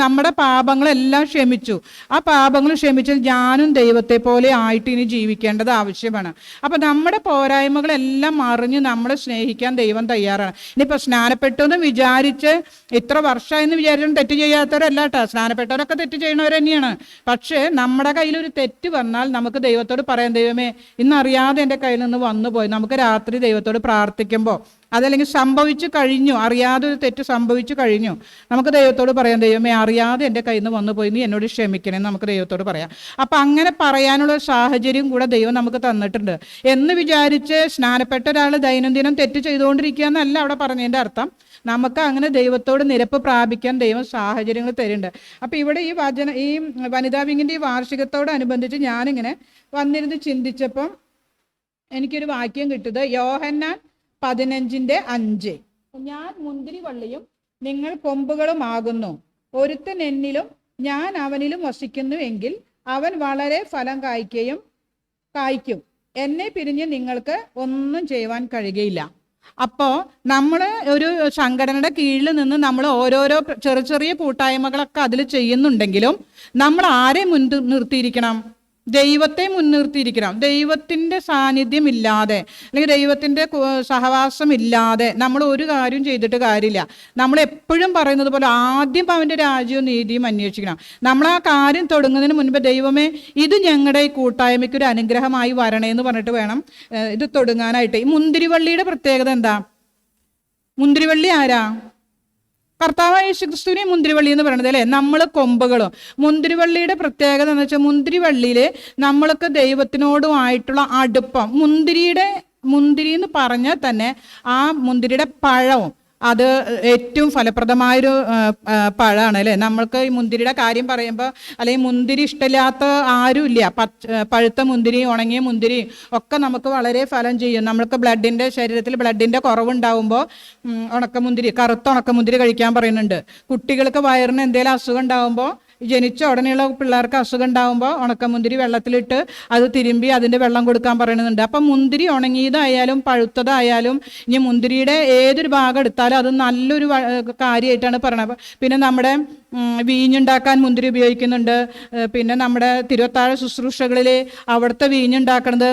[SPEAKER 1] നമ്മുടെ പാപങ്ങളെല്ലാം ക്ഷമിച്ചു. ആ പാപങ്ങൾ ക്ഷമിച്ചാൽ ഞാനും ദൈവത്തെ പോലെ ആയിട്ട് ഇനി ജീവിക്കേണ്ടത് ആവശ്യമാണ്. അപ്പം നമ്മുടെ പോരായ്മകളെല്ലാം അറിഞ്ഞ് നമ്മളെ സ്നേഹിക്കാൻ ദൈവം തയ്യാറാണ്. ഇനിയിപ്പോൾ സ്നാനപ്പെട്ടു എന്ന് വിചാരിച്ച് ഇത്ര വർഷമായെന്ന് വിചാരിച്ചാൽ തെറ്റ് ചെയ്യാത്തവരല്ല കേട്ടോ. സ്നാനപ്പെട്ടവരൊക്കെ തെറ്റ് ചെയ്യണവർ തന്നെയാണ്. പക്ഷേ നമ്മുടെ കയ്യിലൊരു തെറ്റ് വന്നാൽ നമുക്ക് ദൈവത്തോട് പറയാം, ദൈവമേ ഇന്നറിയാതെ എൻ്റെ കയ്യിൽ നിന്ന് വന്നു പോയി. നമുക്ക് രാത്രി ദൈവത്തോട് പ്രാർത്ഥിക്കുമ്പോൾ അതല്ലെങ്കിൽ സംഭവിച്ചു കഴിഞ്ഞു, അറിയാതെ ഒരു തെറ്റ് സംഭവിച്ചു കഴിഞ്ഞു, നമുക്ക് ദൈവത്തോട് പറയാം, ദൈവമേ അറിയാതെ എൻ്റെ കയ്യിൽ നിന്ന് വന്നു പോയി, നീ എന്നോട് ക്ഷമിക്കണേ നമുക്ക് ദൈവത്തോട് പറയാം. അപ്പം അങ്ങനെ പറയാനുള്ള സാഹചര്യം കൂടെ ദൈവം നമുക്ക് തന്നിട്ടുണ്ട്. എന്ന് വിചാരിച്ച് സ്നാനപ്പെട്ട ഒരാൾ ദൈനംദിനം തെറ്റ് ചെയ്തുകൊണ്ടിരിക്കുക എന്നല്ല അവിടെ പറഞ്ഞതിൻ്റെ അർത്ഥം. നമുക്ക് അങ്ങനെ ദൈവത്തോട് നിരപ്പ് പ്രാപിക്കാൻ ദൈവം സാഹചര്യങ്ങൾ തരുന്നുണ്ട്. അപ്പം ഇവിടെ ഈ വനിതാ വിങ്ങിൻ്റെ ഈ വാർഷികത്തോടനുബന്ധിച്ച് ഞാനിങ്ങനെ വന്നിരുന്ന് ചിന്തിച്ചപ്പം എനിക്കൊരു വാക്യം കിട്ടുന്നത് യോഹന്നാൻ 15:5. ഞാൻ മുന്തിരിവള്ളിയും നിങ്ങൾ കൊമ്പുകളുമാകുന്നു. ഒരുത്തൻ എന്നിലും ഞാൻ അവനിലും വസിക്കുന്നു എങ്കിൽ അവൻ വളരെ ഫലം കായ്ക്കും. എന്നെ പിരിഞ്ഞ് നിങ്ങൾക്ക് ഒന്നും ചെയ്യുവാൻ കഴിയുകയില്ല. അപ്പോൾ നമ്മൾ ഒരു സംഘടനയുടെ കീഴിൽ നിന്ന് നമ്മൾ ഓരോരോ ചെറിയ കൂട്ടായ്മകളൊക്കെ അതിൽ ചെയ്യുന്നുണ്ടെങ്കിലും നമ്മൾ ആരെ നിർത്തിയിരിക്കണം? ദൈവത്തെ മുൻനിർത്തിയിരിക്കണം. ദൈവത്തിൻ്റെ സാന്നിധ്യം ഇല്ലാതെ അല്ലെങ്കിൽ ദൈവത്തിൻ്റെ സഹവാസം ഇല്ലാതെ നമ്മൾ ഒരു കാര്യം ചെയ്തിട്ട് കാര്യമില്ല. നമ്മൾ എപ്പോഴും പറയുന്നത് പോലെ ആദ്യം അവൻ്റെ രാജ്യവും നീതിയും അന്വേഷിക്കണം. നമ്മൾ ആ കാര്യം തുടങ്ങുന്നതിന് മുൻപ് ദൈവമേ ഇത് ഞങ്ങളുടെ ഈ കൂട്ടായ്മയ്ക്ക് ഒരു അനുഗ്രഹമായി വരണേ എന്ന് പറഞ്ഞിട്ട് വേണം ഇത് തുടങ്ങാനായിട്ട്. ഈ മുന്തിരിവള്ളിയുടെ പ്രത്യേകത എന്താ? മുന്തിരിവള്ളി ആരാ? കർത്താവായ യേശുക്രിസ്തുവിനെ മുന്തിരിവള്ളി എന്ന് പറയുന്നത് അല്ലേ? നമ്മൾ കൊമ്പുകളും. മുന്തിരിവള്ളിയുടെ പ്രത്യേകത എന്ന് വെച്ചാൽ മുന്തിരിവള്ളിയിൽ നമ്മൾക്ക് ദൈവത്തിനോടുമായിട്ടുള്ള അടുപ്പം. മുന്തിരി എന്ന് പറഞ്ഞാൽ തന്നെ ആ മുന്തിരിയുടെ പഴവും അത് ഏറ്റവും ഫലപ്രദമായൊരു പഴമാണ് അല്ലേ? നമ്മൾക്ക് ഈ മുന്തിരിയുടെ കാര്യം പറയുമ്പോൾ അല്ലെങ്കിൽ മുന്തിരി ഇഷ്ടമില്ലാത്ത ആരുമില്ല. പഴുത്ത മുന്തിരി ഉണങ്ങിയ മുന്തിരി ഒക്കെ നമുക്ക് വളരെ ഫലം ചെയ്യും. നമ്മൾക്ക് ശരീരത്തിൽ ബ്ലഡിൻ്റെ കുറവുണ്ടാകുമ്പോൾ കറുത്ത ഉണക്കമുന്തിരി കഴിക്കാൻ പറയുന്നുണ്ട്. കുട്ടികൾക്ക് വയറിന് എന്തെങ്കിലും അസുഖം ഉണ്ടാകുമ്പോൾ ജനിച്ച ഉടനെയുള്ള പിള്ളേർക്ക് അസുഖം ഉണ്ടാകുമ്പോൾ ഉണക്കമുന്തിരി വെള്ളത്തിലിട്ട് അത് തിരുമ്പി അതിൻ്റെ വെള്ളം കൊടുക്കാൻ പറയുന്നുണ്ട്. അപ്പം മുന്തിരി ഉണങ്ങിയതായാലും പഴുത്തതായാലും ഇനി മുന്തിരിയുടെ ഏതൊരു ഭാഗം എടുത്താലും അത് നല്ലൊരു കാര്യമായിട്ടാണ് പറയുന്നത്. പിന്നെ നമ്മുടെ വീഞ്ഞുണ്ടാക്കാൻ മുന്തിരി ഉപയോഗിക്കുന്നുണ്ട്. പിന്നെ നമ്മുടെ തിരുവത്താഴ ശുശ്രൂഷകളിൽ അവിടുത്തെ വീഞ്ഞുണ്ടാക്കുന്നത്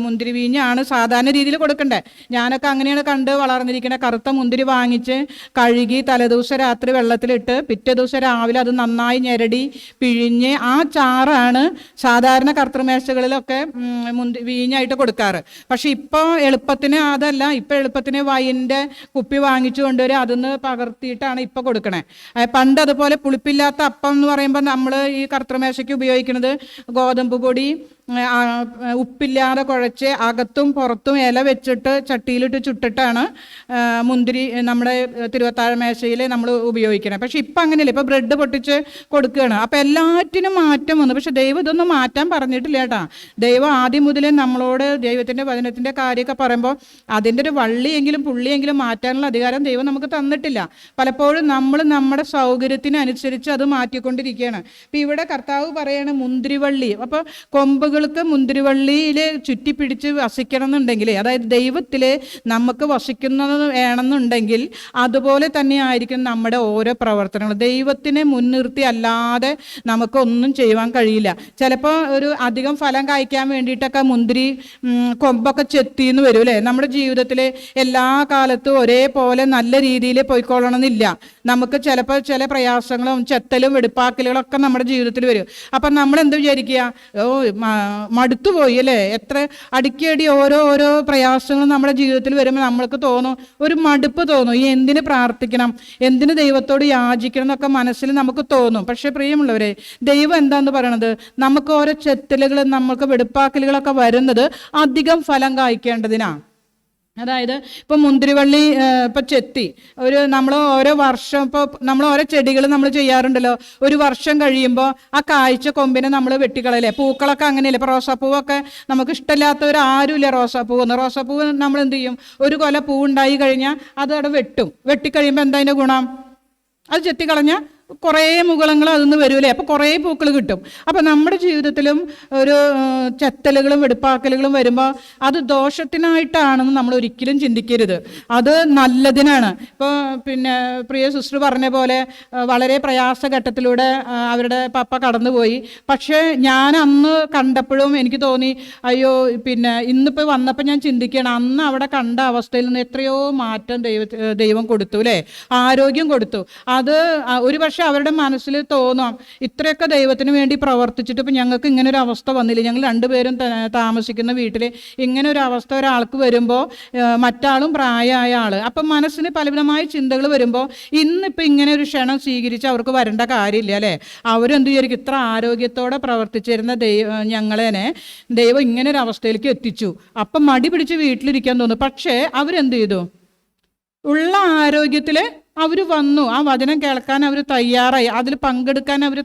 [SPEAKER 1] മുന്തിരി വീഞ്ഞാണ് സാധാരണ രീതിയിൽ കൊടുക്കണ്ടേ. ഞാനൊക്കെ അങ്ങനെയാണ് കണ്ട് വളർന്നിരിക്കുന്നത്. കറുത്ത മുന്തിരി വാങ്ങിച്ച് കഴുകി തലേദിവസം രാത്രി വെള്ളത്തിലിട്ട് പിറ്റേ ദിവസം രാവിലെ അത് നന്നായി ഞെരടി പിഴിഞ്ഞ് ആ ചാറാണ് സാധാരണ കർത്തൃമേശകളിലൊക്കെ വീഞ്ഞായിട്ട് കൊടുക്കാറ്. പക്ഷെ ഇപ്പോൾ എളുപ്പത്തിന് അതല്ല. ഇപ്പോൾ എളുപ്പത്തിന് വൈൻ്റെ കുപ്പി വാങ്ങിച്ചു കൊണ്ടുവരും, അതൊന്ന് പകർത്തിയിട്ടാണ് ഇപ്പോൾ കൊടുക്കണേ. പണ്ട് അതുപോലെ പുളിപ്പില്ലാത്ത അപ്പം എന്ന് പറയുമ്പോൾ നമ്മൾ ഈ കർത്തൃമേശയ്ക്ക് ഉപയോഗിക്കുന്നത് ഗോതമ്പ് പൊടി, ഉപ്പില്ലാതെ കുഴച്ച് അകത്തും പുറത്തും ഇല വെച്ചിട്ട് ചട്ടിയിലിട്ട് ചുട്ടിട്ടാണ് മുന്തിരി നമ്മുടെ തിരുവത്താഴ മേശയിൽ നമ്മൾ ഉപയോഗിക്കണം. പക്ഷെ ഇപ്പം അങ്ങനെയല്ല, ഇപ്പം ബ്രെഡ് പൊട്ടിച്ച് കൊടുക്കുകയാണ്. അപ്പം എല്ലാറ്റിനും മാറ്റം വന്നു. പക്ഷെ ദൈവം ഇതൊന്നും മാറ്റാൻ പറഞ്ഞിട്ടില്ല കേട്ടാ. ദൈവം ആദ്യം മുതലേ നമ്മളോട് ദൈവത്തിൻ്റെ വചനത്തിൻ്റെ കാര്യമൊക്കെ പറയുമ്പോൾ അതിൻ്റെ ഒരു വള്ളിയെങ്കിലും പുള്ളിയെങ്കിലും മാറ്റാനുള്ള അധികാരം ദൈവം നമുക്ക് തന്നിട്ടില്ല. പലപ്പോഴും നമ്മൾ നമ്മുടെ സൗകര്യത്തിനനുസരിച്ച് അത് മാറ്റിക്കൊണ്ടിരിക്കുകയാണ്. ഇപ്പം ഇവിടെ കർത്താവ് പറയാണ് മുന്തിരിവള്ളി. അപ്പോൾ കൊമ്പുകൾക്ക് മുന്തിരിവള്ളിയിൽ ചുറ്റിപ്പിടിച്ച് വസിക്കണം എന്നുണ്ടെങ്കിൽ, അതായത് ദൈവത്തിൽ നമുക്ക് വസിക്കുന്നത് വേണമെന്നുണ്ടെങ്കിൽ അതുപോലെ തന്നെ ആയിരിക്കും നമ്മുടെ ഓരോ പ്രവർത്തനങ്ങളും. ദൈവത്തിനെ മുൻനിർത്തി അല്ലാതെ നമുക്കൊന്നും ചെയ്യുവാൻ കഴിയില്ല. ചിലപ്പോൾ ഒരു അധികം ഫലം കായ്ക്കാൻ വേണ്ടിയിട്ടൊക്കെ മുന്തിരി കൊമ്പൊക്കെ ചെത്തിന്ന് വരും അല്ലേ. നമ്മുടെ ജീവിതത്തിൽ എല്ലാ കാലത്തും ഒരേപോലെ നല്ല രീതിയിൽ പോയിക്കൊള്ളണമെന്നില്ല. നമുക്ക് ചിലപ്പോൾ ചില പ്രയാസങ്ങളും ചെത്തലും വെടുപ്പാക്കലുകളൊക്കെ നമ്മുടെ ജീവിതത്തിൽ വരും. അപ്പം നമ്മൾ എന്ത് വിചാരിക്കുക, മടുത്തുപോയി അല്ലേ. എത്ര അടിക്കടി ഓരോ പ്രയാസങ്ങളും നമ്മുടെ ജീവിതത്തിൽ വരുമ്പോൾ നമ്മൾക്ക് തോന്നും, ഒരു മടുപ്പ് തോന്നും. ഈ എന്തിന് പ്രാർത്ഥിക്കണം, എന്തിന് ദൈവത്തോട് യാചിക്കണം എന്നൊക്കെ മനസ്സിൽ നമുക്ക് തോന്നും. പക്ഷേ പ്രിയമുള്ളവരെ, ദൈവം എന്താന്ന് പറയണത്, നമുക്ക് ഓരോ ചെത്തലുകൾ, നമുക്ക് വെടുപ്പാക്കലുകളൊക്കെ വരുന്നത് അധികം ഫലം കായ്ക്കേണ്ടതിനാണ്. അതായത് ഇപ്പോൾ മുന്തിരിവള്ളി ഇപ്പോൾ ചെത്തി നമ്മൾ ഓരോ വർഷം, ഇപ്പോൾ നമ്മൾ ഓരോ ചെടികൾ നമ്മൾ ചെയ്യാറുണ്ടല്ലോ, ഒരു വർഷം കഴിയുമ്പോൾ ആ കായ്ച്ച കൊമ്പിനെ നമ്മൾ വെട്ടിക്കളയല്ലേ. പൂക്കളൊക്കെ അങ്ങനെയല്ലേ. ഇപ്പോൾ റോസാപ്പൂവൊക്കെ നമുക്ക് ഇഷ്ടമില്ലാത്തവരാരുമില്ല. റോസാപ്പൂവ് നമ്മൾ എന്ത് ചെയ്യും, ഒരു കൊല പൂവുണ്ടായി കഴിഞ്ഞാൽ അത് അവിടെ വെട്ടിക്കഴിയുമ്പോൾ എന്താ അതിൻ്റെ ഗുണം, അത് ചെത്തിക്കളഞ്ഞാൽ കുറേ മുകുളങ്ങൾ അതിന്ന് വരൂലേ. അപ്പോൾ കുറേ പൂക്കൾ കിട്ടും. അപ്പോൾ നമ്മുടെ ജീവിതത്തിലും ഒരു ചെത്തലുകളും വെടുപ്പാക്കലുകളും വരുമ്പോൾ അത് ദോഷത്തിനായിട്ടാണെന്ന് നമ്മൾ ഒരിക്കലും ചിന്തിക്കരുത്. അത് നല്ലതിനാണ്. ഇപ്പോൾ പിന്നെ പ്രിയ സിസ്റ്റർ പറഞ്ഞ പോലെ വളരെ പ്രയാസഘട്ടത്തിലൂടെ അവരുടെ പപ്പ കടന്നുപോയി. പക്ഷേ ഞാൻ അന്ന് കണ്ടപ്പോഴും എനിക്ക് തോന്നി, അയ്യോ, പിന്നെ ഇന്നിപ്പോൾ വന്നപ്പോൾ ഞാൻ ചിന്തിക്കുകയാണ്, അന്ന് അവിടെ കണ്ട അവസ്ഥയിൽ നിന്ന് എത്രയോ മാറ്റം ദൈവം കൊടുത്തു അല്ലേ, ആരോഗ്യം കൊടുത്തു. അത് ഒരു പക്ഷേ അവരുടെ മനസ്സിൽ തോന്നാം, ഇത്രയൊക്കെ ദൈവത്തിന് വേണ്ടി പ്രവർത്തിച്ചിട്ട് ഇപ്പം ഞങ്ങൾക്ക് ഇങ്ങനെ ഒരു അവസ്ഥ വന്നില്ല. ഞങ്ങൾ രണ്ടുപേരും താമസിക്കുന്ന വീട്ടിൽ ഇങ്ങനെ ഒരു അവസ്ഥ ഒരാൾക്ക് വരുമ്പോൾ, മറ്റാളും പ്രായമായ ആൾ, അപ്പം മനസ്സിന് പലവിധമായ ചിന്തകൾ വരുമ്പോൾ ഇന്നിപ്പോൾ ഇങ്ങനെ ഒരു ക്ഷണം സ്വീകരിച്ച് അവർക്ക് വരേണ്ട കാര്യമില്ല അല്ലേ. അവരെന്ത് വിചാരിക്കും, ഇത്ര ആരോഗ്യത്തോടെ പ്രവർത്തിച്ചിരുന്ന ഞങ്ങളേനെ ദൈവം ഇങ്ങനെ ഒരു അവസ്ഥയിലേക്ക് എത്തിച്ചു. അപ്പം മടി പിടിച്ച് വീട്ടിലിരിക്കാൻ തോന്നും. പക്ഷേ അവരെന്ത് ചെയ്തു, ഉള്ള ആരോഗ്യത്തിൽ അവർ വന്നു, ആ വചനം കേൾക്കാൻ അവർ തയ്യാറായി, അതിൽ പങ്കെടുക്കാൻ അവർ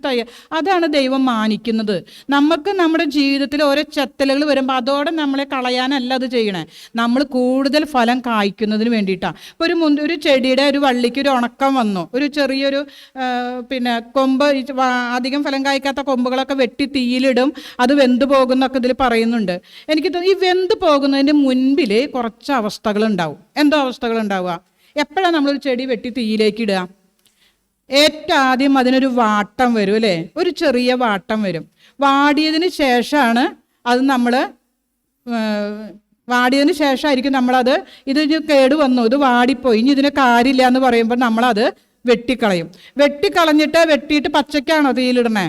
[SPEAKER 1] അതാണ് ദൈവം മാനിക്കുന്നത്. നമുക്ക് നമ്മുടെ ജീവിതത്തിൽ ഓരോ ചെത്തലുകൾ വരുമ്പോൾ അതോടെ നമ്മളെ കളയാനല്ല അത് ചെയ്യണേ, നമ്മൾ കൂടുതൽ ഫലം കായ്ക്കുന്നതിന് വേണ്ടിയിട്ടാണ്. ഇപ്പോൾ ഒരു ചെടിയുടെ ഒരു വള്ളിക്ക് ഒരു ഉണക്കം വന്നു, ഒരു ചെറിയൊരു പിന്നെ കൊമ്പ്, അധികം ഫലം കായ്ക്കാത്ത കൊമ്പുകളൊക്കെ വെട്ടി തീയിലിടും, അത് വെന്ത് പോകുന്നൊക്കെ ഇതിൽ പറയുന്നുണ്ട്. എനിക്ക് തോന്നുന്നു ഈ വെന്ത് പോകുന്നതിൻ്റെ മുൻപിൽ കുറച്ച് അവസ്ഥകളുണ്ടാവും. എന്തോ അവസ്ഥകളുണ്ടാവുക, എപ്പോഴാണ് നമ്മളൊരു ചെടി വെട്ടി തീയിലേക്ക് ഇടുക, ഏറ്റവും ആദ്യം അതിനൊരു വാട്ടം വരും അല്ലേ, ഒരു ചെറിയ വാട്ടം വരും. വാടിയതിന് ശേഷമാണ് അത് വാടിയതിന് ശേഷമായിരിക്കും നമ്മളത്, ഇത് കേട് വന്നു, ഇത് വാടിപ്പോയി, ഇനി ഇതിന് കാര്യമില്ല എന്ന് പറയുമ്പോൾ നമ്മളത് വെട്ടിക്കളയും. വെട്ടിയിട്ട് പച്ചക്കാണോ തീയിലിടണേ,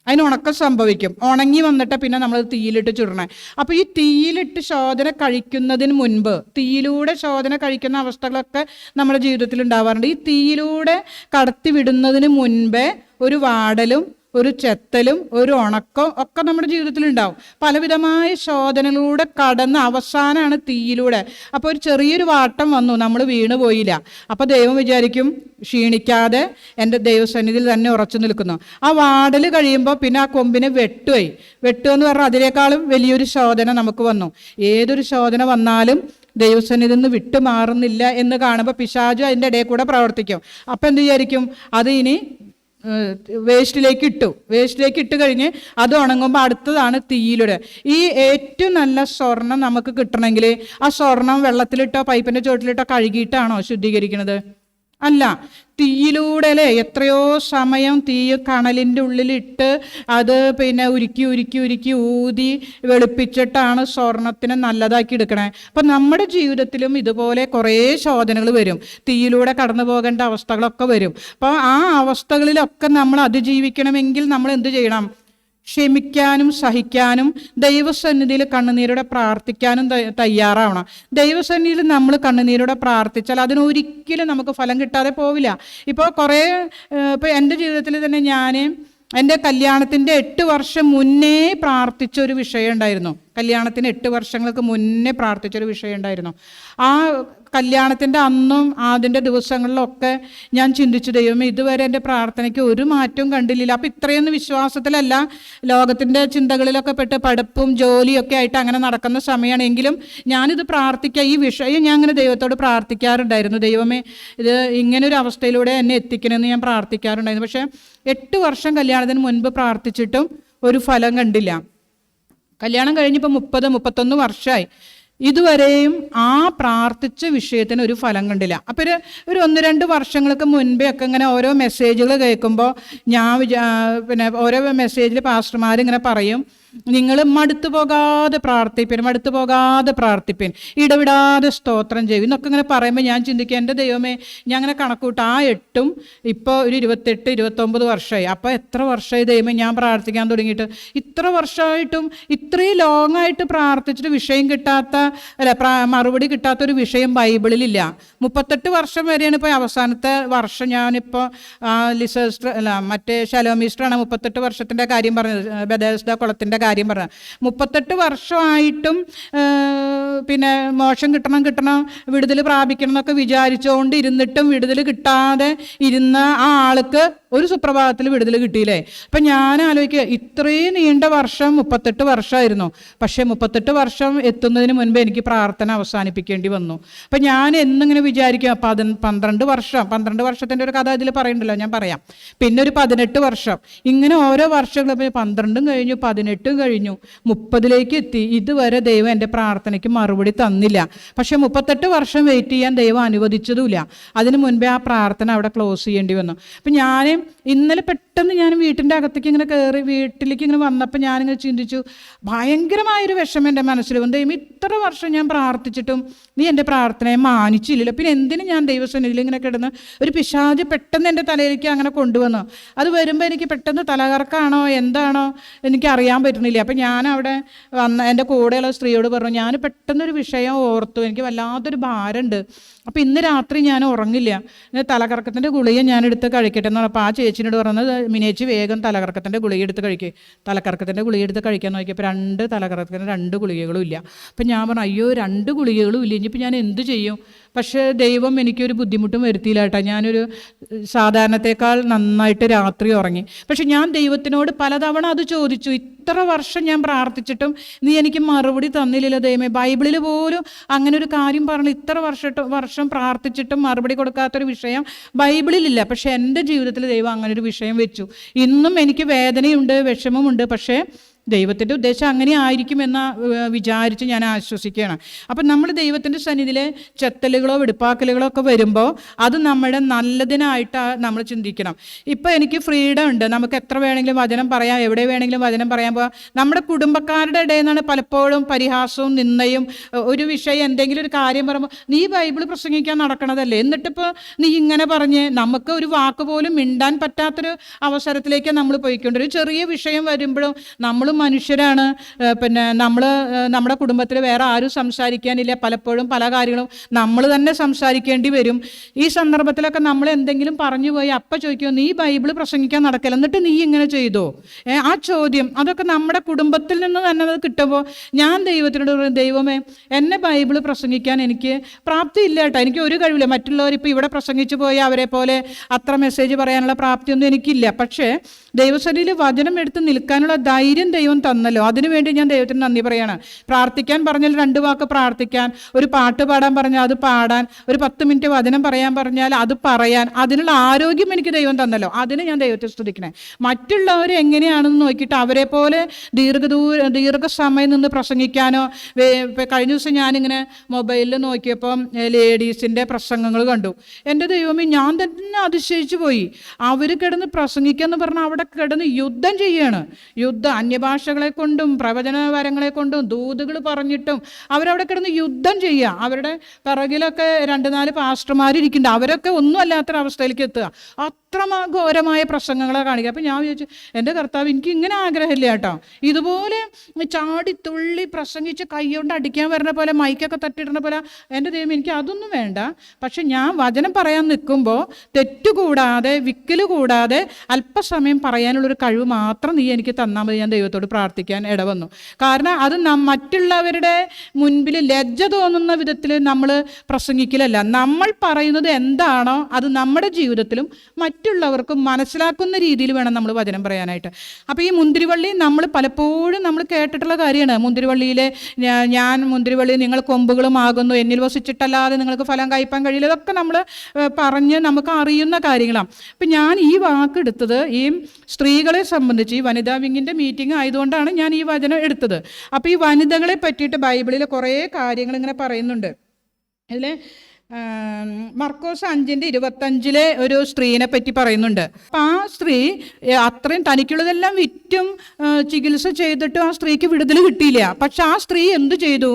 [SPEAKER 1] അതിന് ഉണക്കം സംഭവിക്കും. ഉണങ്ങി വന്നിട്ട് പിന്നെ നമ്മൾ തീയിലിട്ട് ചുടണേ. അപ്പോൾ ഈ തീയിലിട്ട് ശോധന കഴിക്കുന്നതിന് മുൻപ്, തീയിലൂടെ ശോധന കഴിക്കുന്ന അവസ്ഥകളൊക്കെ നമ്മുടെ ജീവിതത്തിൽ ഉണ്ടാവാറുണ്ട്. ഈ തീയിലൂടെ കടത്തി വിടുന്നതിന് മുൻപേ ഒരു വാടലും ഒരു ചെത്തലും ഒരു ഉണക്കവും ഒക്കെ നമ്മുടെ ജീവിതത്തിലുണ്ടാവും. പലവിധമായ ശോധനകളിലൂടെ കടന്ന് അവസാനമാണ് തീയിലൂടെ. അപ്പോൾ ഒരു ചെറിയൊരു വാട്ടം വന്നു, നമ്മൾ വീണ് പോയില്ല. അപ്പോൾ ദൈവം വിചാരിക്കും, ക്ഷീണിക്കാതെ എൻ്റെ ദൈവസന്നിധിയിൽ തന്നെ ഉറച്ചു നിൽക്കുന്നു. ആ വാടൽ കഴിയുമ്പോൾ പിന്നെ ആ കൊമ്പിനെ വെട്ടുമെന്ന് പറഞ്ഞാൽ അതിനേക്കാളും വലിയൊരു ശോധന നമുക്ക് വന്നു. ഏതൊരു ശോധന വന്നാലും ദൈവസന്നിധിയിൽ നിന്ന് വിട്ടുമാറുന്നില്ല എന്ന് കാണുമ്പോൾ പിശാചു അതിൻ്റെ ഇടയിൽ കൂടെ പ്രവർത്തിക്കും. അപ്പം എന്ത് വിചാരിക്കും, അത് ഇനി വേസ്റ്റിലേക്ക് ഇട്ട് കഴിഞ്ഞ് അത് ഉണങ്ങുമ്പോൾ അടുത്തതാണ് തീയിലൂടെ. ഈ ഏറ്റവും നല്ല സ്വർണം നമുക്ക് കിട്ടണമെങ്കിൽ ആ സ്വർണം വെള്ളത്തിലിട്ടോ പൈപ്പിൻ്റെ ചുവട്ടിലിട്ടോ കഴുകിയിട്ടാണോ ശുദ്ധീകരിക്കുന്നത്? അല്ല, തീയിലൂടെ അല്ലേ, എത്രയോ സമയം തീ കണലിൻ്റെ ഉള്ളിലിട്ട് അത് പിന്നെ ഉരുക്കി ഊതി വെളുപ്പിച്ചിട്ടാണ് സ്വർണത്തിനെ നല്ലതാക്കി എടുക്കണേ. അപ്പം നമ്മുടെ ജീവിതത്തിലും ഇതുപോലെ കുറേ ശോധനകൾ വരും, തീയിലൂടെ കടന്നു പോകേണ്ട അവസ്ഥകളൊക്കെ വരും. അപ്പോൾ ആ അവസ്ഥകളിലൊക്കെ നമ്മൾ അതിജീവിക്കണമെങ്കിൽ നമ്മൾ എന്ത് ചെയ്യണം? ക്ഷമിക്കാനും സഹിക്കാനും ദൈവസന്നിധിയിൽ കണ്ണുനീരോടെ പ്രാർത്ഥിക്കാനും തയ്യാറാവണം. ദൈവസന്നിധിയിൽ നമ്മൾ കണ്ണുനീരോടെ പ്രാർത്ഥിച്ചാൽ അതിനൊരിക്കലും നമുക്ക് ഫലം കിട്ടാതെ പോവില്ല. ഇപ്പോൾ എൻ്റെ ജീവിതത്തിൽ തന്നെ ഞാൻ എൻ്റെ കല്യാണത്തിൻ്റെ 8 വർഷം മുന്നേ പ്രാർത്ഥിച്ചൊരു വിഷയം ഉണ്ടായിരുന്നു. കല്യാണത്തിന് 8 വർഷങ്ങൾക്ക് മുന്നേ പ്രാർത്ഥിച്ചൊരു വിഷയം ഉണ്ടായിരുന്നു. ആ കല്യാണത്തിൻ്റെ അന്നും അതിൻ്റെ ദിവസങ്ങളിലൊക്കെ ഞാൻ ചിന്തിച്ചു, ദൈവമേ ഇതുവരെ എൻ്റെ പ്രാർത്ഥനയ്ക്ക് ഒരു മാറ്റവും കണ്ടില്ല. അപ്പം ഇത്രയൊന്നും വിശ്വാസത്തിലല്ല, ലോകത്തിൻ്റെ ചിന്തകളിലൊക്കെ പെട്ട് പഠിപ്പും ജോലിയൊക്കെ ആയിട്ട് അങ്ങനെ നടക്കുന്ന സമയമാണെങ്കിലും ഞാനിത് പ്രാർത്ഥിക്കുക, ഈ വിഷയം ഞാൻ അങ്ങനെ ദൈവത്തോട് പ്രാർത്ഥിക്കാറുണ്ടായിരുന്നു. ദൈവമേ ഇത് ഇങ്ങനൊരു അവസ്ഥയിലൂടെ എന്നെ എത്തിക്കണമെന്ന് ഞാൻ പ്രാർത്ഥിക്കാറുണ്ടായിരുന്നു. പക്ഷേ 8 വർഷം കല്യാണത്തിന് മുൻപ് പ്രാർത്ഥിച്ചിട്ടും ഒരു ഫലം കണ്ടില്ല. കല്യാണം കഴിഞ്ഞിപ്പോൾ 30-31 വർഷമായി. ഇതുവരെയും ആ പ്രാർത്ഥിച്ച വിഷയത്തിന് ഒരു ഫലം കണ്ടില്ല. അപ്പോൾ ഒരു 1-2 വർഷങ്ങൾക്ക് മുൻപേ ഒക്കെ ഇങ്ങനെ ഓരോ മെസ്സേജുകൾ കേൾക്കുമ്പോൾ ഞാൻ പിന്നെ ഓരോ മെസ്സേജിൽ പാസ്റ്റർമാരിങ്ങനെ പറയും, നിങ്ങൾ മടുത്തു പോകാതെ പ്രാർത്ഥിപ്പിൻ, ഇടവിടാതെ സ്തോത്രം ചെയ്യും എന്നൊക്കെ ഇങ്ങനെ പറയുമ്പോൾ ഞാൻ ചിന്തിക്കുക, എൻ്റെ ദൈവമേ ഞാൻ അങ്ങനെ കണക്കൂട്ട് ആ 8ഉം ഇപ്പോൾ ഒരു 28-29 വർഷമായി. അപ്പോൾ എത്ര വർഷമായി ദൈവമേ ഞാൻ പ്രാർത്ഥിക്കാൻ തുടങ്ങിയിട്ട്? ഇത്ര വർഷമായിട്ടും ഇത്രയും ലോങ്ങായിട്ട് പ്രാർത്ഥിച്ചിട്ട് വിഷയം കിട്ടാത്ത മറുപടി കിട്ടാത്തൊരു വിഷയം ബൈബിളിലില്ല. 38 വർഷം വരെയാണ് ഇപ്പോൾ അവസാനത്തെ വർഷം. ഞാനിപ്പോൾ ലിസസ്റ്റർ മറ്റേ ശലോമിസ്റ്ററാണ് 38 വർഷത്തിൻ്റെ കാര്യം പറഞ്ഞത്, ബെഥസ്ദ കുളത്തിൻ്റെ കാര്യം പറഞ്ഞത്. 38 വർഷമായിട്ടും പിന്നെ മോക്ഷം കിട്ടണം വിടുതൽ പ്രാപിക്കണം എന്നൊക്കെ വിചാരിച്ചുകൊണ്ട് ഇരുന്നിട്ടും വിടുതൽ കിട്ടാതെ ഇരുന്ന ആ ആൾക്ക് ഒരു സുപ്രഭാതത്തിൽ വിടുതൽ കിട്ടിയില്ലേ? അപ്പം ഞാൻ ആലോചിക്കുക, ഇത്രയും നീണ്ട വർഷം 38 വർഷമായിരുന്നു. പക്ഷേ 38 വർഷം എത്തുന്നതിന് മുൻപ് എനിക്ക് പ്രാർത്ഥന അവസാനിപ്പിക്കേണ്ടി വന്നു. അപ്പം ഞാൻ എന്നിങ്ങനെ വിചാരിക്കുക, 12 വർഷത്തിൻ്റെ ഒരു കഥ ഇതിൽ പറയുന്നുണ്ടല്ലോ, ഞാൻ പറയാം. പിന്നെ ഒരു 18 വർഷം, ഇങ്ങനെ ഓരോ വർഷങ്ങളും 12 കഴിഞ്ഞു, 18 കഴിഞ്ഞു, 30ലേക്ക് എത്തി. ഇതുവരെ ദൈവം എൻ്റെ പ്രാർത്ഥനയ്ക്ക് മറുപടി തന്നില്ല. പക്ഷേ 38 വർഷം വെയിറ്റ് ചെയ്യാൻ ദൈവം അനുവദിച്ചതുമില്ല. അതിന് മുൻപേ ആ പ്രാർത്ഥന അവിടെ ക്ലോസ് ചെയ്യേണ്ടി വന്നു. അപ്പം ഞാൻ ഇന്നലെ പെട്ടെന്ന് ഞാൻ വീട്ടിൻ്റെ അകത്തേക്ക് ഇങ്ങനെ കയറി വീട്ടിലേക്ക് ഇങ്ങനെ വന്നപ്പോൾ ഞാനിങ്ങനെ ചിന്തിച്ചു, ഭയങ്കരമായൊരു വിഷമം എൻ്റെ മനസ്സിൽ വന്നു. ദൈവം ഇത്ര വർഷം ഞാൻ പ്രാർത്ഥിച്ചിട്ടും നീ എൻ്റെ പ്രാർത്ഥനയെ മാനിച്ചില്ലല്ലോ, പിന്നെ എന്തിനും ഞാൻ ദൈവസന്നിധിയിൽ ഇങ്ങനെ കിടന്ന് ഒരു പിശാച് പെട്ടെന്ന് എൻ്റെ തലയിലേക്ക് അങ്ങനെ കൊണ്ടുവന്നു. അത് വരുമ്പോൾ എനിക്ക് പെട്ടെന്ന് തലകറക്കാണോ എന്താണോ എനിക്കറിയാൻ പറ്റുന്നില്ല. അപ്പം ഞാൻ അവിടെ എൻ്റെ കൂടെയുള്ള സ്ത്രീയോട് പറഞ്ഞു, ഞാൻ പെട്ടെന്നൊരു വിഷയം ഓർത്തു, എനിക്ക് വല്ലാത്തൊരു ഭാരമുണ്ട്. അപ്പോൾ ഇന്ന് രാത്രി ഞാൻ ഉറങ്ങില്ല, തലകറക്കത്തിൻ്റെ ഗുളിക ഞാൻ എടുത്ത് കഴിക്കട്ടെ എന്ന് പറഞ്ഞപ്പോൾ ആ ചേച്ചിനോട് പറഞ്ഞത്, മിനേച്ചി വേഗം തലകറക്കത്തിൻ്റെ ഗുളിക എടുത്ത് കഴിക്കുക. തലകറക്കത്തിൻ്റെ ഗുളിക എടുത്ത് കഴിക്കാൻ നോക്കിയപ്പോൾ 2 തലകറക്കത്തിന് 2 ഗുളികകളും ഇല്ല. അപ്പം ഞാൻ പറഞ്ഞു, അയ്യോ 2 ഗുളികകളും ഇല്ല, ഇനിയിപ്പോൾ ഞാൻ എന്ത് ചെയ്യും? പക്ഷേ ദൈവം എനിക്കൊരു ബുദ്ധിമുട്ടും വരുത്തിയില്ല കേട്ടോ. ഞാനൊരു സാധാരണത്തേക്കാൾ നന്നായിട്ട് രാത്രി ഉറങ്ങി. പക്ഷെ ഞാൻ ദൈവത്തിനോട് പലതവണ അത് ചോദിച്ചു, ഇത്ര വർഷം ഞാൻ പ്രാർത്ഥിച്ചിട്ടും നീ എനിക്ക് മറുപടി തന്നില്ലല്ലോ ദൈവമേ. ബൈബിളിൽ പോലും അങ്ങനെ ഒരു കാര്യം പറഞ്ഞു, ഇത്ര വർഷം പ്രാർത്ഥിച്ചിട്ടും മറുപടി കൊടുക്കാത്തൊരു വിഷയം ബൈബിളിലില്ല. പക്ഷെ എൻ്റെ ജീവിതത്തിൽ ദൈവം അങ്ങനെ ഒരു വിഷയം വെച്ചു. ഇന്നും എനിക്ക് വേദനയുണ്ട്, വിഷമമുണ്ട്. പക്ഷേ ദൈവത്തിൻ്റെ ഉദ്ദേശം അങ്ങനെ ആയിരിക്കുമെന്ന് വിചാരിച്ച് ഞാൻ ആശ്വസിക്കുകയാണ്. അപ്പം നമ്മൾ ദൈവത്തിൻ്റെ സന്നിധിയിൽ ചെത്തലുകളോ വെടുപ്പാക്കലുകളോ ഒക്കെ വരുമ്പോൾ അത് നമ്മുടെ നല്ലതിനായിട്ട് നമ്മൾ ചിന്തിക്കണം. ഇപ്പോൾ എനിക്ക് ഫ്രീഡം ഉണ്ട്, നമുക്ക് എത്ര വേണമെങ്കിലും വചനം പറയാം, എവിടെ വേണമെങ്കിലും വചനം പറയാൻ പോകാം. നമ്മുടെ കുടുംബക്കാരുടെ ഇടയിൽ നിന്നാണ് പലപ്പോഴും പരിഹാസവും നിന്ദയും. ഒരു വിഷയം എന്തെങ്കിലും ഒരു കാര്യം പറയുമ്പോൾ, നീ ബൈബിൾ പ്രസംഗിക്കാൻ നടക്കണതല്ലേ, എന്നിട്ടിപ്പോൾ നീ ഇങ്ങനെ പറഞ്ഞ്, നമുക്ക് ഒരു വാക്ക് പോലും മിണ്ടാൻ പറ്റാത്തൊരു അവസരത്തിലേക്ക് നമ്മൾ പോയിക്കൊണ്ട്, ഒരു ചെറിയ വിഷയം വരുമ്പോഴും നമ്മൾ മനുഷ്യരാണ്. പിന്നെ നമ്മുടെ കുടുംബത്തിൽ വേറെ ആരും സംസാരിക്കാനില്ല. പലപ്പോഴും പല കാര്യങ്ങളും നമ്മൾ തന്നെ സംസാരിക്കേണ്ടി വരും. ഈ സന്ദർഭത്തിലൊക്കെ നമ്മൾ എന്തെങ്കിലും പറഞ്ഞു പോയി അപ്പം ചോദിക്കുമോ, നീ ബൈബിൾ പ്രസംഗിക്കാൻ നടക്കില്ല, എന്നിട്ട് നീ ഇങ്ങനെ ചെയ്തോ? ആ ചോദ്യം അതൊക്കെ നമ്മുടെ കുടുംബത്തിൽ നിന്ന് തന്നെ അത് കിട്ടുമ്പോൾ ഞാൻ ദൈവത്തിനോട് പറയും, ദൈവമേ എന്നെ ബൈബിൾ പ്രസംഗിക്കാൻ എനിക്ക് പ്രാപ്തിയില്ല കേട്ടോ, എനിക്ക് ഒരു കഴിവില്ല. മറ്റുള്ളവർ ഇപ്പോൾ ഇവിടെ പ്രസംഗിച്ചു പോയി അവരെ പോലെ അത്ര മെസ്സേജ് പറയാനുള്ള പ്രാപ്തിയൊന്നും എനിക്കില്ല. പക്ഷേ ദൈവസന്നിധിയിൽ വചനം എടുത്ത് നിൽക്കാനുള്ള ധൈര്യം ദൈവം തന്നല്ലോ, അതിനുവേണ്ടി ഞാൻ ദൈവത്തിന് നന്ദി പറയാണ്. പ്രാർത്ഥിക്കാൻ പറഞ്ഞാൽ 2 വാക്ക് പ്രാർത്ഥിക്കാൻ, ഒരു പാട്ട് പാടാൻ പറഞ്ഞാൽ അത് പാടാൻ, ഒരു 10 മിനിറ്റ് വചനം പറയാൻ പറഞ്ഞാൽ അത് പറയാൻ, അതിനുള്ള ആരോഗ്യം എനിക്ക് ദൈവം തന്നല്ലോ, അതിന് ഞാൻ ദൈവത്തെ സ്തുതിക്കണേ. മറ്റുള്ളവർ എങ്ങനെയാണെന്ന് നോക്കിയിട്ട് അവരെ പോലെ ദീർഘസമയം നിന്ന് പ്രസംഗിക്കാനോ. കഴിഞ്ഞ ദിവസം ഞാനിങ്ങനെ മൊബൈലിൽ നോക്കിയപ്പം ലേഡീസിൻ്റെ പ്രസംഗങ്ങൾ കണ്ടു. എൻ്റെ ദൈവമേ, ഞാൻ തന്നെ അതിശയിച്ചു പോയി. അവർ കിടന്ന് പ്രസംഗിക്കുക എന്ന് പറഞ്ഞാൽ അവിടെ കിടന്ന് യുദ്ധം ചെയ്യുകയാണ്. അന്യഭാഷകളെ കൊണ്ടും പ്രവചനവരങ്ങളെ കൊണ്ടും ദൂതുകൾ പറഞ്ഞിട്ടും അവരവിടെ കിടന്ന് യുദ്ധം ചെയ്യുക. അവരുടെ പിറകിലൊക്കെ 2-4 പാസ്റ്റർമാരിരിക്കുന്നുണ്ട്. അവരൊക്കെ ഒന്നും അല്ലാത്തൊരവസ്ഥയിലേക്ക് എത്തുക. അത്ര ഘോരമായ പ്രസംഗങ്ങളെ കാണിക്കുക. അപ്പം ഞാൻ വിചാരിച്ചു, എൻ്റെ കർത്താവ്, എനിക്ക് ഇങ്ങനെ ആഗ്രഹമില്ല കേട്ടോ. ഇതുപോലെ ചാടി തുള്ളി പ്രസംഗിച്ച് കൈകൊണ്ട് അടിക്കാൻ വരുന്ന പോലെ, മൈക്കൊക്കെ തട്ടിയിടുന്ന പോലെ, എൻ്റെ ദൈവം എനിക്ക് അതൊന്നും വേണ്ട. പക്ഷെ ഞാൻ വചനം പറയാൻ നിൽക്കുമ്പോൾ തെറ്റുകൂടാതെ വിക്കല് കൂടാതെ അല്പസമയം പറയാനുള്ളൊരു കഴിവ് മാത്രം നീ എനിക്ക് തന്നാൽ മതി, ഞാൻ ദൈവത്തോട് പ്രാർത്ഥിക്കാൻ ഇടവന്നു. കാരണം അത് മറ്റുള്ളവരുടെ മുൻപിൽ ലജ്ജ തോന്നുന്ന വിധത്തിൽ നമ്മൾ പ്രസംഗിക്കലല്ല. നമ്മൾ പറയുന്നത് എന്താണോ അത് നമ്മുടെ ജീവിതത്തിലും മറ്റുള്ളവർക്കും മനസ്സിലാക്കുന്ന രീതിയിൽ വേണം നമ്മൾ വചനം പറയാനായിട്ട്. അപ്പോൾ ഈ മുന്തിരിവള്ളി നമ്മൾ പലപ്പോഴും നമ്മൾ കേട്ടിട്ടുള്ള കാര്യമാണ്. മുന്തിരിവള്ളിയിലെ ഞാൻ മുന്തിരിവള്ളി നിങ്ങൾ കൊമ്പുകളുമാകുന്നു, എന്നിൽ വസിച്ചിട്ടല്ലാതെ നിങ്ങൾക്ക് ഫലം കായ്പാൻ കഴിയില്ല, ഇതൊക്കെ നമ്മൾ പറഞ്ഞ് നമുക്ക് അറിയുന്ന കാര്യങ്ങളാണ്. അപ്പം ഞാൻ ഈ വാക്കെടുത്തത് ഈ സ്ത്രീകളെ സംബന്ധിച്ച് ഈ വനിതാ വിങ്ങിൻ്റെ മീറ്റിംഗ് ആയതുകൊണ്ടാണ് ഞാൻ ഈ വചനം എടുത്തത്. അപ്പോൾ ഈ വനിതകളെ പറ്റിയിട്ട് ബൈബിളിൽ കുറേ കാര്യങ്ങൾ ഇങ്ങനെ പറയുന്നുണ്ട്. ഇതിൽ മർക്കോസ് 5:25 ഒരു സ്ത്രീനെ പറ്റി പറയുന്നുണ്ട്. അപ്പം ആ സ്ത്രീ അത്രയും തനിക്കുള്ളതെല്ലാം വിറ്റും ചികിത്സ ചെയ്തിട്ടും ആ സ്ത്രീക്ക് വിടുതൽ കിട്ടിയില്ല. പക്ഷെ ആ സ്ത്രീ എന്തു ചെയ്തു?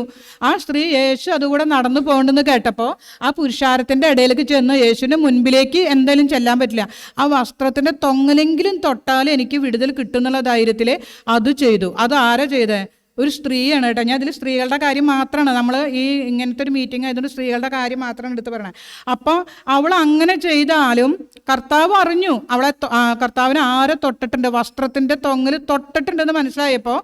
[SPEAKER 1] ആ സ്ത്രീ യേശു അതുകൂടെ നടന്നു പോകണ്ടെന്ന് കേട്ടപ്പോൾ ആ പുരുഷാരത്തിൻ്റെ ഇടയിലേക്ക് ചെന്ന് യേശുവിൻ്റെ മുൻപിലേക്ക് എന്തായാലും ചെല്ലാൻ പറ്റില്ല, ആ വസ്ത്രത്തിൻ്റെ തൊങ്ങലെങ്കിലും തൊട്ടാൽ എനിക്ക് വിടുതൽ കിട്ടുന്നുള്ള ധൈര്യത്തിൽ അത് ചെയ്തു. അത് ആരാ ചെയ്തേ? ഒരു സ്ത്രീയാണ് കേട്ടോ. ഞാൻ ഇതിൽ സ്ത്രീകളുടെ കാര്യം മാത്രമാണ്, നമ്മൾ ഈ ഇങ്ങനത്തെ ഒരു മീറ്റിംഗ് ആയതുകൊണ്ട് സ്ത്രീകളുടെ കാര്യം മാത്രമാണ് എടുത്ത് പറയണത്. അപ്പോൾ അവൾ അങ്ങനെ ചെയ്താലും കർത്താവ് അറിഞ്ഞു കർത്താവിനെ ആരെ തൊട്ടിട്ടുണ്ട്, വസ്ത്രത്തിൻ്റെ തൊങ്ങൽ തൊട്ടിട്ടുണ്ടെന്ന് മനസ്സിലായപ്പോൾ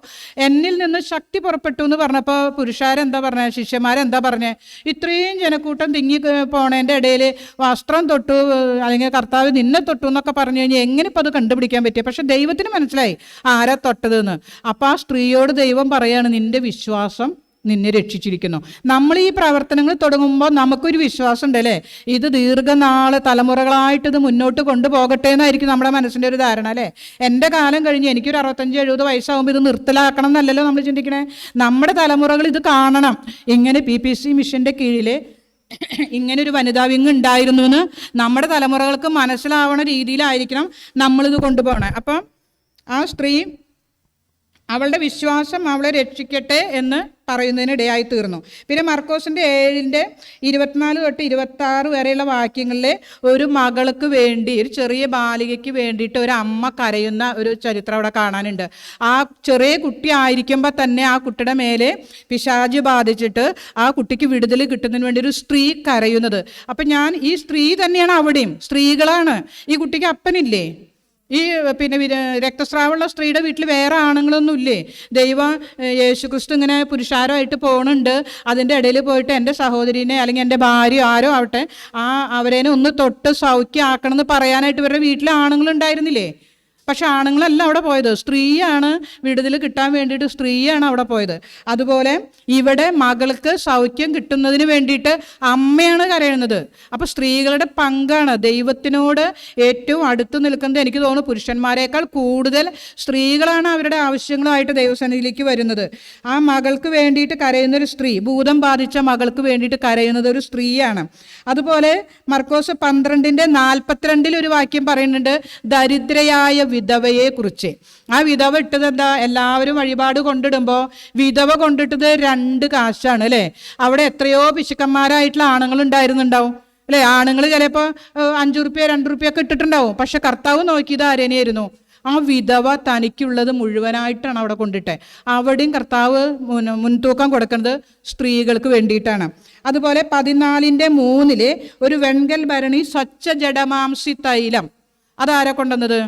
[SPEAKER 1] എന്നിൽ നിന്ന് ശക്തി പുറപ്പെട്ടു എന്ന് പറഞ്ഞപ്പോൾ പുരുഷാരെന്താ പറഞ്ഞത്, ശിഷ്യന്മാരെന്താ പറഞ്ഞത്? ഇത്രയും ജനക്കൂട്ടം തിങ്ങി പോണേൻ്റെ ഇടയിൽ വസ്ത്രം തൊട്ടു അല്ലെങ്കിൽ കർത്താവ് നിന്നെ തൊട്ടു എന്നൊക്കെ പറഞ്ഞു കഴിഞ്ഞാൽ എങ്ങനെ ഇപ്പോൾ അത് കണ്ടുപിടിക്കാൻ പറ്റിയ? പക്ഷെ ദൈവത്തിന് മനസ്സിലായി ആരാ തൊട്ടതെന്ന്. അപ്പോൾ ആ സ്ത്രീയോട് ദൈവം പറയാണ്, നിന്റെ വിശ്വാസം നിന്നെ രക്ഷിച്ചിരിക്കുന്നു. നമ്മൾ ഈ പ്രവർത്തനങ്ങൾ തുടങ്ങുമ്പോൾ നമുക്കൊരു വിശ്വാസം ഉണ്ടല്ലേ, ഇത് ദീർഘനാൾ തലമുറകളായിട്ട് ഇത് മുന്നോട്ട് കൊണ്ടുപോകട്ടെ എന്നായിരിക്കും നമ്മുടെ മനസ്സിൻ്റെ ഒരു ധാരണ അല്ലേ. എൻ്റെ കാലം കഴിഞ്ഞ് എനിക്കൊരു 65-70 വയസ്സാകുമ്പോൾ ഇത് നിർത്തലാക്കണം എന്നല്ലല്ലോ നമ്മൾ ചിന്തിക്കണേ. നമ്മുടെ തലമുറകൾ ഇത് കാണണം. ഇങ്ങനെ PPC മിഷൻ്റെ കീഴിൽ ഇങ്ങനൊരു വനിതാ വിങ് ഉണ്ടായിരുന്നു എന്ന് നമ്മുടെ തലമുറകൾക്ക് മനസ്സിലാവണ രീതിയിലായിരിക്കണം നമ്മളിത് കൊണ്ടുപോകണേ. അപ്പം ആ സ്ത്രീ അവളുടെ വിശ്വാസം അവളെ രക്ഷിക്കട്ടെ എന്ന് പറയുന്നതിനിടയായി തീർന്നു. പിന്നെ മർക്കോസിൻ്റെ 7:24-26 വരെയുള്ള വാക്യങ്ങളിൽ ഒരു മകൾക്ക് വേണ്ടി, ഒരു ചെറിയ ബാലികയ്ക്ക് വേണ്ടിയിട്ട് ഒരു അമ്മ കരയുന്ന ഒരു ചരിത്രം അവിടെ കാണാനുണ്ട്. ആ ചെറിയ കുട്ടി ആയിരിക്കുമ്പോൾ തന്നെ ആ കുട്ടിയുടെ മേലെ പിശാച് ബാധിച്ചിട്ട് ആ കുട്ടിക്ക് വിടുതൽ കിട്ടുന്നതിന് വേണ്ടി ഒരു സ്ത്രീ കരയുന്നത്. അപ്പം ഈ സ്ത്രീ തന്നെയാണ് അവിടെയും, സ്ത്രീകളാണ്. ഈ കുട്ടിക്ക് അപ്പനില്ലേ? ഈ പിന്നെ രക്തസ്രാവമുള്ള സ്ത്രീയുടെ വീട്ടിൽ വേറെ ആണുങ്ങളൊന്നും ഇല്ലേ? ദൈവം യേശുക്രിസ്തു ഇങ്ങനെ പുരുഷാരമായിട്ട് പോകുന്നുണ്ട്, അതിൻ്റെ ഇടയിൽ പോയിട്ട് എൻ്റെ സഹോദരീനെ അല്ലെങ്കിൽ എൻ്റെ ഭാര്യ ആരോ ആവട്ടെ അവരേനെ ഒന്ന് തൊട്ട് സൗഖ്യമാക്കണം എന്ന് പറയാനായിട്ട് ഇവരുടെ വീട്ടിൽ ആണുങ്ങളുണ്ടായിരുന്നില്ലേ? പക്ഷെ ആണുങ്ങളല്ല അവിടെ പോയത്, സ്ത്രീയാണ് വിടുതൽ കിട്ടാൻ വേണ്ടിയിട്ട് സ്ത്രീയാണ് അവിടെ പോയത്. അതുപോലെ ഇവിടെ മകൾക്ക് സൗഖ്യം കിട്ടുന്നതിന് വേണ്ടിയിട്ട് അമ്മയാണ് കരയുന്നത്. അപ്പോൾ സ്ത്രീകളുടെ പങ്കാണ്. ദൈവത്തിനോട് ഏറ്റവും അടുത്ത് നിൽക്കുന്നത് എനിക്ക് തോന്നുന്നു പുരുഷന്മാരെക്കാൾ കൂടുതൽ സ്ത്രീകളാണ് അവരുടെ ആവശ്യങ്ങളുമായിട്ട് ദൈവസന്നിധിയിലേക്ക് വരുന്നത്. ആ മകൾക്ക് വേണ്ടിയിട്ട് കരയുന്നൊരു സ്ത്രീ, ഭൂതം ബാധിച്ച മകൾക്ക് വേണ്ടിയിട്ട് കരയുന്നത് ഒരു സ്ത്രീയാണ്. അതുപോലെ മർക്കോസ് 12:42 ഒരു വാക്യം പറയുന്നുണ്ട്, ദരിദ്രയായ വിധവയെ കുറിച്ച്. ആ വിധവ ഇട്ടത് എന്താ? എല്ലാവരും വഴിപാട് കൊണ്ടിടുമ്പോൾ വിധവ കൊണ്ടിട്ടത് 2 കാശാണ് അല്ലേ. അവിടെ എത്രയോ പിശുക്കന്മാരായിട്ടുള്ള ആണുങ്ങൾ ഉണ്ടായിരുന്നുണ്ടാവും അല്ലേ. ആണുങ്ങൾ ചിലപ്പോൾ 5 റുപ്യ 2 റുപ്യ ഒക്കെ ഇട്ടിട്ടുണ്ടാവും. പക്ഷെ കർത്താവ് നോക്കിയത് ആരേനെയായിരുന്നു? ആ വിധവ തനിക്കുള്ളത് മുഴുവനായിട്ടാണ് അവിടെ കൊണ്ടിട്ടെ. അവിടെയും കർത്താവ് മുൻതൂക്കം കൊടുക്കുന്നത് സ്ത്രീകൾക്ക് വേണ്ടിയിട്ടാണ്. അതുപോലെ 14:3 ഒരു വെൺകൽ ഭരണി സ്വച്ഛ ജഡമാംസി തൈലം, അതാരാ കൊണ്ടുവന്നത്?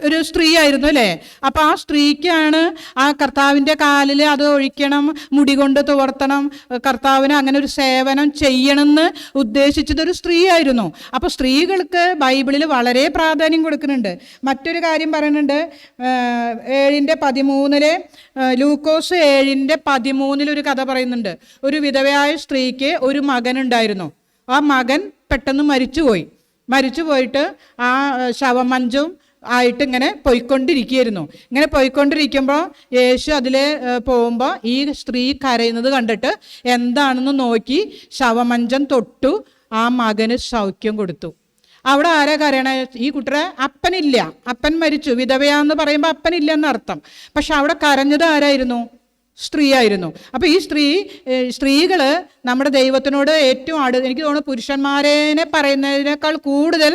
[SPEAKER 1] ഒരു സ്ത്രീ ആയിരുന്നു അല്ലേ. അപ്പം ആ സ്ത്രീക്കാണ് ആ കർത്താവിൻ്റെ കാലിൽ അത് ഒഴിക്കണം, മുടി കൊണ്ട് തുവർത്തണം, കർത്താവിന് അങ്ങനെ ഒരു സേവനം ചെയ്യണമെന്ന് ഉദ്ദേശിച്ചതൊരു സ്ത്രീ ആയിരുന്നു. അപ്പോൾ സ്ത്രീകൾക്ക് ബൈബിളിൽ വളരെ പ്രാധാന്യം കൊടുക്കുന്നുണ്ട്. മറ്റൊരു കാര്യം പറയുന്നുണ്ട് 7:13 ലൂക്കോസ് 7:13 ഒരു കഥ പറയുന്നുണ്ട്. ഒരു വിധവയായ സ്ത്രീക്ക് ഒരു മകനുണ്ടായിരുന്നു. ആ മകൻ പെട്ടെന്ന് മരിച്ചു പോയിട്ട് ആ ശവമഞ്ചും ആയിട്ട് ഇങ്ങനെ പോയിക്കൊണ്ടിരിക്കുകയായിരുന്നു. ഇങ്ങനെ പോയിക്കൊണ്ടിരിക്കുമ്പോൾ യേശു അതിൽ പോകുമ്പോൾ ഈ സ്ത്രീ കരയുന്നത് കണ്ടിട്ട് എന്താണെന്ന് നോക്കി ശവമഞ്ചം തൊട്ടു, ആ മകന് സൗഖ്യം കൊടുത്തു. അവിടെ ആരാ കരയണേ? ഈ കുട്ടിയുടെ അപ്പനില്ല, അപ്പൻ മരിച്ചു. വിധവയാന്ന് പറയുമ്പോൾ അപ്പനില്ല എന്നർത്ഥം. പക്ഷെ അവിടെ കരഞ്ഞത് ആരായിരുന്നു? സ്ത്രീ ആയിരുന്നു. അപ്പോൾ ഈ സ്ത്രീകൾ നമ്മുടെ ദൈവത്തിനോട് ഏറ്റവും എനിക്ക് തോന്നുന്നു പുരുഷന്മാരെ പറയുന്നതിനേക്കാൾ കൂടുതൽ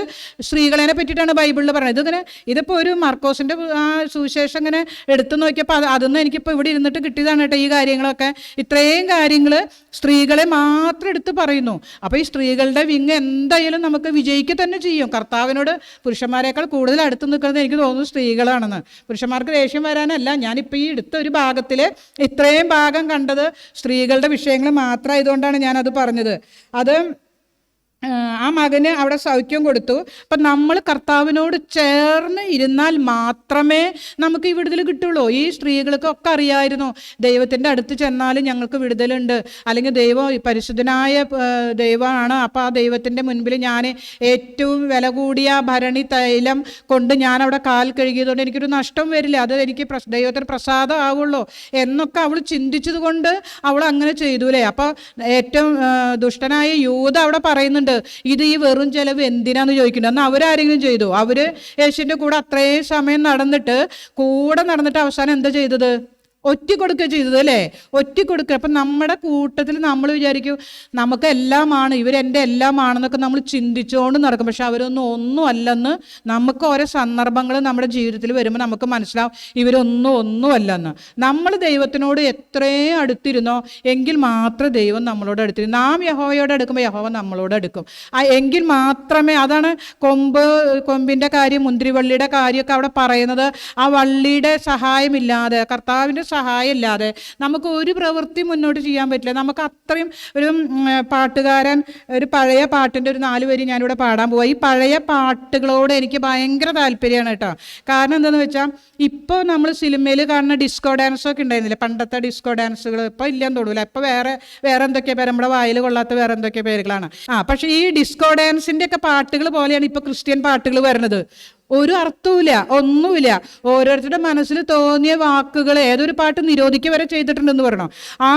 [SPEAKER 1] സ്ത്രീകളെ പറ്റിയിട്ടാണ് ബൈബിളിൽ പറയുന്നത്. ഇതിപ്പോൾ ഒരു മർക്കോസിൻ്റെ ആ സുവിശേഷം ഇങ്ങനെ എടുത്തു നോക്കിയപ്പോൾ അതൊന്നും എനിക്കിപ്പോൾ ഇവിടെ ഇരുന്നിട്ട് കിട്ടിയതാണ് കേട്ടോ. ഈ കാര്യങ്ങളൊക്കെ ഇത്രയും കാര്യങ്ങൾ സ്ത്രീകളെ മാത്രം എടുത്ത് പറയുന്നു. അപ്പോൾ ഈ സ്ത്രീകളുടെ വിങ് എന്തായാലും നമുക്ക് വിജയിക്കുക തന്നെ ചെയ്യും. കർത്താവിനോട് പുരുഷന്മാരെക്കാൾ കൂടുതൽ അടുത്ത് നിൽക്കുന്നത് എനിക്ക് തോന്നുന്നു സ്ത്രീകളാണെന്ന്. പുരുഷന്മാർക്ക് ദേഷ്യം വരാനല്ല, ഞാനിപ്പോൾ ഈ എടുത്ത ഒരു ഭാഗത്തിൽ ഇത്രയും ഭാഗം കണ്ടത് സ്ത്രീകളുടെ വിഷയങ്ങൾ മാത്രമായതുകൊണ്ടാണ് ഞാനത് പറഞ്ഞത്. അത് ആ മകന് അവിടെ സൗഖ്യം കൊടുത്തു. അപ്പം നമ്മൾ കർത്താവിനോട് ചേർന്ന് ഇരുന്നാൽ മാത്രമേ നമുക്ക് ഈ വിടുതൽ കിട്ടുള്ളൂ. ഈ സ്ത്രീകൾക്കൊക്കെ അറിയായിരുന്നു ദൈവത്തിൻ്റെ അടുത്ത് ചെന്നാൽ ഞങ്ങൾക്ക് വിടുതലുണ്ട്, അല്ലെങ്കിൽ ദൈവം പരിശുദ്ധനായ ദൈവമാണ്. അപ്പോൾ ആ ദൈവത്തിൻ്റെ മുൻപിൽ ഞാൻ ഏറ്റവും വില കൂടിയ ഭരണി തൈലം കൊണ്ട് ഞാൻ അവിടെ കാൽ കഴുകിയതുകൊണ്ട് എനിക്കൊരു നഷ്ടം വരില്ല, അത് എനിക്ക് ദൈവത്തിന് പ്രസാദം ആവുള്ളൂ എന്നൊക്കെ അവൾ ചിന്തിച്ചത് കൊണ്ട് അവൾ അങ്ങനെ ചെയ്തു അല്ലേ. അപ്പോൾ ഏറ്റവും ദുഷ്ടനായ യൂദ അവിടെ പറയുന്നുണ്ട്, ഇത് ഈ വെറും ചെലവ് എന്തിനാന്ന് ചോദിക്കുന്നത്. എന്നാൽ അവരാരെങ്കിലും ചെയ്തു? അവർ യേശുവിൻ്റെ കൂടെ അത്രയും സമയം നടന്നിട്ട് അവസാനം എന്താ ചെയ്തത്? ഒറ്റ കൊടുക്കുക ചെയ്തത് അല്ലേ, ഒറ്റ കൊടുക്കുക. അപ്പം നമ്മുടെ കൂട്ടത്തിൽ നമ്മൾ വിചാരിക്കും നമുക്ക് എല്ലാമാണ്, ഇവരെൻ്റെ എല്ലാമാണെന്നൊക്കെ നമ്മൾ ചിന്തിച്ചുകൊണ്ട് നടക്കും. പക്ഷെ ഒന്നും അല്ലെന്ന് നമുക്ക് ഓരോ സന്ദർഭങ്ങൾ നമ്മുടെ ജീവിതത്തിൽ വരുമ്പോൾ നമുക്ക് മനസ്സിലാവും ഒന്നും അല്ലെന്ന്. നമ്മൾ ദൈവത്തിനോട് എത്രയും അടുത്തിരുന്നോ എങ്കിൽ മാത്രമേ ദൈവം നമ്മളോട് അടുത്തിരുന്നു. നാം യഹോവയോട് അടുക്കുമ്പോൾ യഹോവ നമ്മളോട് അടുക്കും. എങ്കിൽ മാത്രമേ, അതാണ് കൊമ്പിൻ്റെ കാര്യം, മുന്തിരിവള്ളിയുടെ കാര്യമൊക്കെ അവിടെ പറയുന്നത്. ആ വള്ളിയുടെ സഹായമില്ലാതെ, കർത്താവിൻ്റെ സഹായം ഇല്ലാതെ നമുക്ക് ഒരു പ്രവൃത്തി മുന്നോട്ട് ചെയ്യാൻ പറ്റില്ല. നമുക്ക് അത്രയും ഒരു പാട്ടുകാരൻ ഒരു പഴയ പാട്ടിൻ്റെ ഒരു 4 വരി ഞാനിവിടെ പാടാൻ പോവാം. ഈ പഴയ പാട്ടുകളോട് എനിക്ക് ഭയങ്കര താല്പര്യമാണ് കേട്ടോ. കാരണം എന്താണെന്ന് വെച്ചാൽ ഇപ്പോൾ നമ്മൾ സിനിമയിൽ കാണുന്ന ഡിസ്കോ ഡാൻസൊക്കെ ഉണ്ടായിരുന്നില്ല, പണ്ടത്തെ ഡിസ്കോ ഡാൻസുകൾ ഇപ്പോൾ ഇല്ലെന്ന് തോന്നില്ല. ഇപ്പോൾ വേറെ എന്തൊക്കെയോ പേര്, നമ്മുടെ വായിൽ കൊള്ളാത്ത വേറെ എന്തൊക്കെയോ പേരുകളാണ്. പക്ഷേ ഈ ഡിസ്കോ ഡാൻസിൻ്റെ ഒക്കെ പാട്ടുകൾ പോലെയാണ് ഇപ്പോൾ ക്രിസ്ത്യൻ പാട്ടുകൾ വരുന്നത്. ഒരു അർത്ഥവുമില്ല, ഒന്നുമില്ല. ഓരോരുത്തരുടെ മനസ്സിൽ തോന്നിയ വാക്കുകൾ, ഏതൊരു പാട്ട് നിരോധിക്കുക വരെ ചെയ്തിട്ടുണ്ടെന്ന് പറയണം. ആ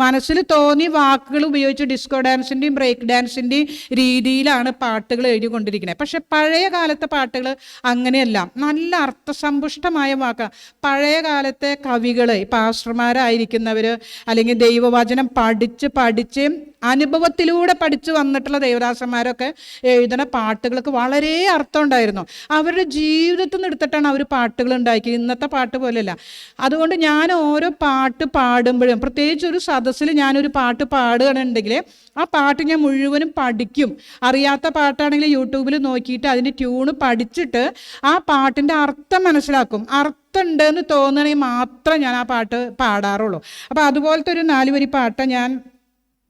[SPEAKER 1] മനസ്സിൽ തോന്നിയ വാക്കുകൾ ഉപയോഗിച്ച് ഡിസ്കോ ഡാൻസിൻ്റെയും ബ്രേക്ക് ഡാൻസിൻ്റെയും രീതിയിലാണ് പാട്ടുകൾ എഴുതിക്കൊണ്ടിരിക്കുന്നത്. പക്ഷെ പഴയ കാലത്തെ പാട്ടുകൾ അങ്ങനെയല്ല, നല്ല അർത്ഥസമ്പുഷ്ടമായ വാക്കാണ്. പഴയ കാലത്തെ കവികൾ, പാസ്റ്റർമാരായിരിക്കുന്നവർ അല്ലെങ്കിൽ ദൈവവചനം പഠിച്ച് അനുഭവത്തിലൂടെ പഠിച്ചു വന്നിട്ടുള്ള ദേവദാസന്മാരൊക്കെ എഴുതുന്ന പാട്ടുകൾക്ക് വളരെ അർത്ഥം ഉണ്ടായിരുന്നു. അവരുടെ ജീവിതത്തിൽ നിന്ന് എടുത്തിട്ടാണ് അവർ പാട്ടുകൾ ഉണ്ടാക്കിയത്, ഇന്നത്തെ പാട്ട് പോലെയല്ല. അതുകൊണ്ട് ഞാൻ ഓരോ പാട്ട് പാടുമ്പോഴും, പ്രത്യേകിച്ച് ഒരു സദസ്സിൽ ഞാനൊരു പാട്ട് പാടുകയാണെന്നുണ്ടെങ്കിൽ ആ പാട്ട് ഞാൻ മുഴുവനും പഠിക്കും. അറിയാത്ത പാട്ടാണെങ്കിൽ യൂട്യൂബിൽ നോക്കിയിട്ട് അതിൻ്റെ ട്യൂണ് പഠിച്ചിട്ട് ആ പാട്ടിൻ്റെ അർത്ഥം മനസ്സിലാക്കും. അർത്ഥമുണ്ടെന്ന് തോന്നണമെങ്കിൽ മാത്രം ഞാൻ ആ പാട്ട് പാടാറുള്ളൂ. അപ്പോൾ അതുപോലത്തെ ഒരു 4 വരി പാട്ട് ഞാൻ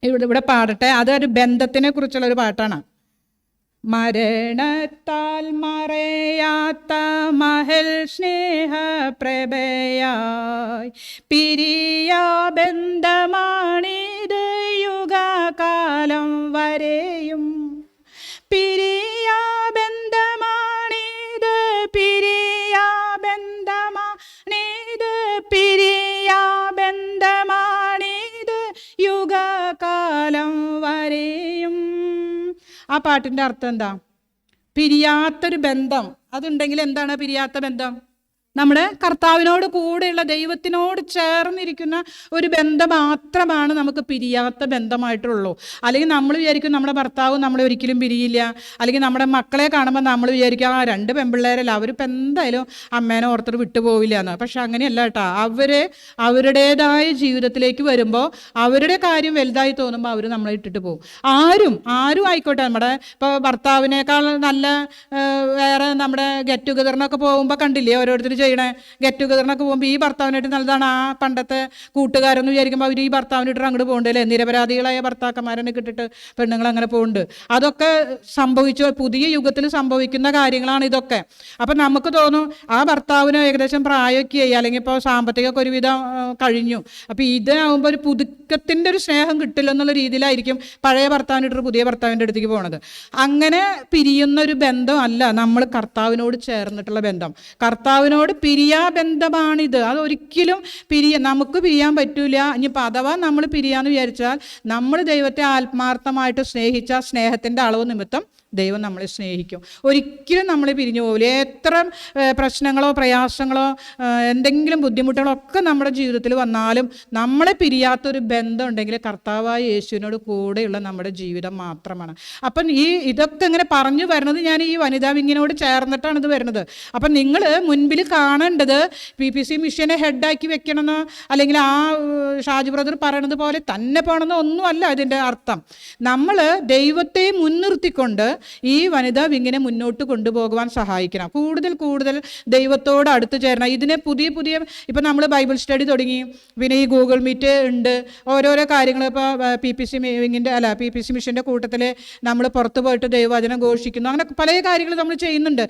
[SPEAKER 1] ഇവിടെ പാടട്ടെ. അതൊരു ബന്ധത്തിനെ കുറിച്ചുള്ളൊരു പാട്ടാണ്. മരണത്താൽ മറയാത്ത മഹൽ സ്നേഹ പ്രഭയായി പിരിയാ ബന്ധമാണിത് യുഗകാലം വരെയും. പിരിയാ ബന്ധമാണിത്, പിരിയാ ബന്ധമാണിത്, പിരിയാ ബന്ധമാണിത് യുഗകാലം വരെയും. ആ പാട്ടിൻ്റെ അർത്ഥം എന്താ? പിരിയാത്തൊരു ബന്ധം. അതുണ്ടെങ്കിൽ എന്താണ് പിരിയാത്ത ബന്ധം? നമ്മുടെ കർത്താവിനോട് കൂടെയുള്ള, ദൈവത്തിനോട് ചേർന്നിരിക്കുന്ന ഒരു ബന്ധം മാത്രമാണ് നമുക്ക് പിരിയാത്ത ബന്ധമായിട്ടുള്ളൂ. അല്ലെങ്കിൽ നമ്മൾ വിചാരിക്കും നമ്മുടെ ഭർത്താവ് നമ്മളെ ഒരിക്കലും പിരിയില്ല, അല്ലെങ്കിൽ നമ്മുടെ മക്കളെ കാണുമ്പോൾ നമ്മൾ വിചാരിക്കും 2 പെൺപിള്ളേരല്ല, അവരിപ്പോൾ എന്തായാലും അമ്മേനെ ഓർത്തിട്ട് വിട്ടുപോവില്ല എന്ന്. പക്ഷെ അങ്ങനെയല്ല കേട്ടോ. അവരുടേതായ ജീവിതത്തിലേക്ക് വരുമ്പോൾ, അവരുടെ കാര്യം വലുതായി തോന്നുമ്പോൾ അവർ നമ്മളെ ഇട്ടിട്ട് പോകും. ആരും ആയിക്കോട്ടെ. നമ്മുടെ ഇപ്പോൾ ഭർത്താവിനേക്കാൾ നല്ല വേറെ നമ്മുടെ ഗെറ്റ് ടുഗദറിനൊക്കെ പോകുമ്പോൾ കണ്ടില്ലേ ഓരോരുത്തർ ചെയ്യണേ. ഗെറ്റ് ടുഗദറിനൊക്കെ പോകുമ്പോൾ ഈ ഭർത്താവിനായിട്ട് നല്ലതാണ് ആ പണ്ടത്തെ കൂട്ടുകാരെന്ന് വിചാരിക്കുമ്പോൾ അവർ ഈ ഭർത്താവിനിട്ട് അങ്ങോട്ട് പോകുന്നുണ്ടല്ലേ. നിരപരാധികളായ ഭർത്താക്കന്മാരെ കിട്ടിട്ട് പെണ്ണുങ്ങൾ അങ്ങനെ പോകുന്നുണ്ട്. അതൊക്കെ പുതിയ യുഗത്തിൽ സംഭവിക്കുന്ന കാര്യങ്ങളാണ് ഇതൊക്കെ. അപ്പം നമുക്ക് തോന്നും ആ ഭർത്താവിന് ഏകദേശം പ്രായമൊക്കെ ആയി, അല്ലെങ്കിൽ ഇപ്പോൾ സാമ്പത്തികമൊക്കെ ഒരുവിധം കഴിഞ്ഞു. അപ്പോൾ ഇതാകുമ്പോൾ ഒരു പുതുക്കത്തിൻ്റെ ഒരു സ്നേഹം കിട്ടില്ല എന്നുള്ള രീതിയിലായിരിക്കും പഴയ ഭർത്താവിനിട്ടൊരു പുതിയ ഭർത്താവിൻ്റെ അടുത്തേക്ക് പോണത്. അങ്ങനെ പിരിയുന്ന ഒരു ബന്ധം അല്ല നമ്മൾ കർത്താവിനോട് ചേർന്നിട്ടുള്ള ബന്ധം. കർത്താവിനോട് പിരിയാ ബന്ധമാണിത്. അതൊരിക്കലും നമുക്ക് പിരിയാൻ പറ്റൂല. ഇനിയിപ്പോൾ അഥവാ നമ്മൾ പിരിയാന്ന് വിചാരിച്ചാൽ നമ്മൾ ദൈവത്തെ ആത്മാർത്ഥമായിട്ട് സ്നേഹിച്ച സ്നേഹത്തിൻ്റെ അളവ് നിമിത്തം ദൈവം നമ്മളെ സ്നേഹിക്കും. ഒരിക്കലും നമ്മൾ പിരിഞ്ഞു പോകില്ല. എത്ര പ്രശ്നങ്ങളോ പ്രയാസങ്ങളോ എന്തെങ്കിലും ബുദ്ധിമുട്ടുകളോ ഒക്കെ നമ്മുടെ ജീവിതത്തിൽ വന്നാലും നമ്മളെ പിരിയാത്തൊരു ബന്ധം ഉണ്ടെങ്കിൽ കർത്താവായ യേശുവിനോട് കൂടെയുള്ള നമ്മുടെ ജീവിതം മാത്രമാണ്. അപ്പം ഇതൊക്കെ ഇങ്ങനെ പറഞ്ഞു വരുന്നത് ഞാൻ ഈ വനിതാ വിങ്ങിനോട് ചേർന്നിട്ടാണ് ഇത് വരുന്നത്. അപ്പം നിങ്ങൾ മുൻപിൽ കാണേണ്ടത് PPC മിഷനെ ഹെഡാക്കി വെക്കണമെന്നോ അല്ലെങ്കിൽ ആ ഷാജി ബ്രദർ പറയണത് പോലെ തന്നെ പോകണമെന്നോ ഒന്നുമല്ല ഇതിൻ്റെ അർത്ഥം. നമ്മൾ ദൈവത്തെ മുൻനിർത്തിക്കൊണ്ട് ഈ വനിതാ വിങ്ങിനെ മുന്നോട്ട് കൊണ്ടുപോകുവാൻ സഹായിക്കണം. കൂടുതൽ കൂടുതൽ ദൈവത്തോട് അടുത്ത് ചേരണം. ഇതിനെ പുതിയ ഇപ്പം നമ്മൾ ബൈബിൾ സ്റ്റഡി തുടങ്ങി, പിന്നെ ഈ ഗൂഗിൾ മീറ്റ് ഉണ്ട്, ഓരോരോ കാര്യങ്ങൾ. ഇപ്പോൾ PPC മിഷൻ്റെ കൂട്ടത്തിൽ നമ്മൾ പുറത്ത് പോയിട്ട് ദൈവവചനം ഘോഷിക്കുന്നു, അങ്ങനെ പല കാര്യങ്ങൾ നമ്മൾ ചെയ്യുന്നുണ്ട്.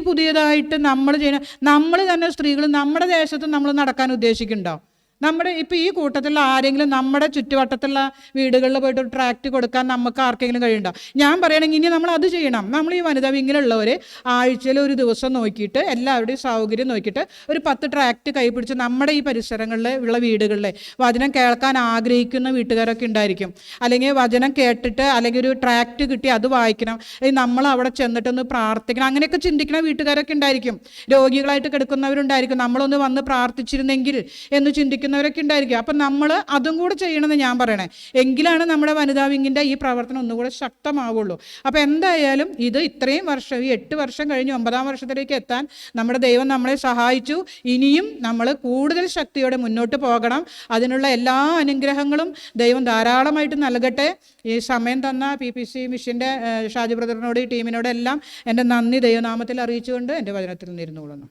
[SPEAKER 1] പുതിയതായിട്ട് നമ്മൾ ചെയ്യണം. നമ്മൾ തന്നെ സ്ത്രീകൾ നമ്മുടെ ദേശത്ത് നമ്മൾ നടക്കാൻ ഉദ്ദേശിക്കുന്നുണ്ടോ? നമ്മുടെ ഇപ്പോൾ ഈ കൂട്ടത്തിലുള്ള ആരെങ്കിലും നമ്മുടെ ചുറ്റുവട്ടത്തുള്ള വീടുകളിൽ പോയിട്ട് ഒരു ട്രാക്റ്റ് കൊടുക്കാൻ നമുക്ക് ആർക്കെങ്കിലും കഴിയുണ്ടോ? ഞാൻ പറയുകയാണെങ്കിൽ ഇനി നമ്മൾ അത് ചെയ്യണം. നമ്മൾ ഈ വനിതാ വിങ്ങിലുള്ളവർ ആഴ്ചയിൽ ഒരു ദിവസം നോക്കിയിട്ട് എല്ലാവരുടെയും സൗകര്യം നോക്കിയിട്ട് ഒരു 10 ട്രാക്റ്റ് കൈപിടിച്ച് നമ്മുടെ ഈ പരിസരങ്ങളിൽ ഉള്ള വീടുകളിൽ വചനം കേൾക്കാൻ ആഗ്രഹിക്കുന്ന വീട്ടുകാരൊക്കെ ഉണ്ടായിരിക്കും. അല്ലെങ്കിൽ വചനം കേട്ടിട്ട് അല്ലെങ്കിൽ ഒരു ട്രാക്റ്റ് കിട്ടി അത് വായിക്കണം, നമ്മൾ അവിടെ ചെന്നിട്ടൊന്ന് പ്രാർത്ഥിക്കണം, അങ്ങനെയൊക്കെ ചിന്തിക്കുന്ന വീട്ടുകാരൊക്കെ ഉണ്ടായിരിക്കും. രോഗികളായിട്ട് കിടക്കുന്നവരുണ്ടായിരിക്കും, നമ്മളൊന്ന് വന്ന് പ്രാർത്ഥിച്ചിരുന്നെങ്കിൽ എന്ന് ചിന്തിക്കുന്നവരൊക്കെ ഉണ്ടായിരിക്കും. അപ്പം നമ്മൾ അതും കൂടെ ചെയ്യണമെന്ന് ഞാൻ പറയണേ. എങ്കിലാണ് നമ്മുടെ വനിതാ വിങ്ങിൻ്റെ ഈ പ്രവർത്തനം ഒന്നുകൂടെ ശക്തമാവുള്ളൂ. അപ്പോൾ എന്തായാലും ഇത് ഇത്രയും വർഷം, ഈ 8 വർഷം കഴിഞ്ഞ് 9ാം വർഷത്തിലേക്ക് എത്താൻ നമ്മുടെ ദൈവം നമ്മളെ സഹായിച്ചു. ഇനിയും നമ്മൾ കൂടുതൽ ശക്തിയോടെ മുന്നോട്ട് പോകണം. അതിനുള്ള എല്ലാ അനുഗ്രഹങ്ങളും ദൈവം ധാരാളമായിട്ട് നൽകട്ടെ. ഈ സമയം തന്ന PPC മിഷൻ്റെ ഷാജി ബ്രദറിനോട് ഈ ടീമിനോടെല്ലാം എൻ്റെ നന്ദി ദൈവനാമത്തിൽ അറിയിച്ചുകൊണ്ട് എൻ്റെ വചനത്തിൽ നിന്നിരുന്നു കൊള്ളുന്നു.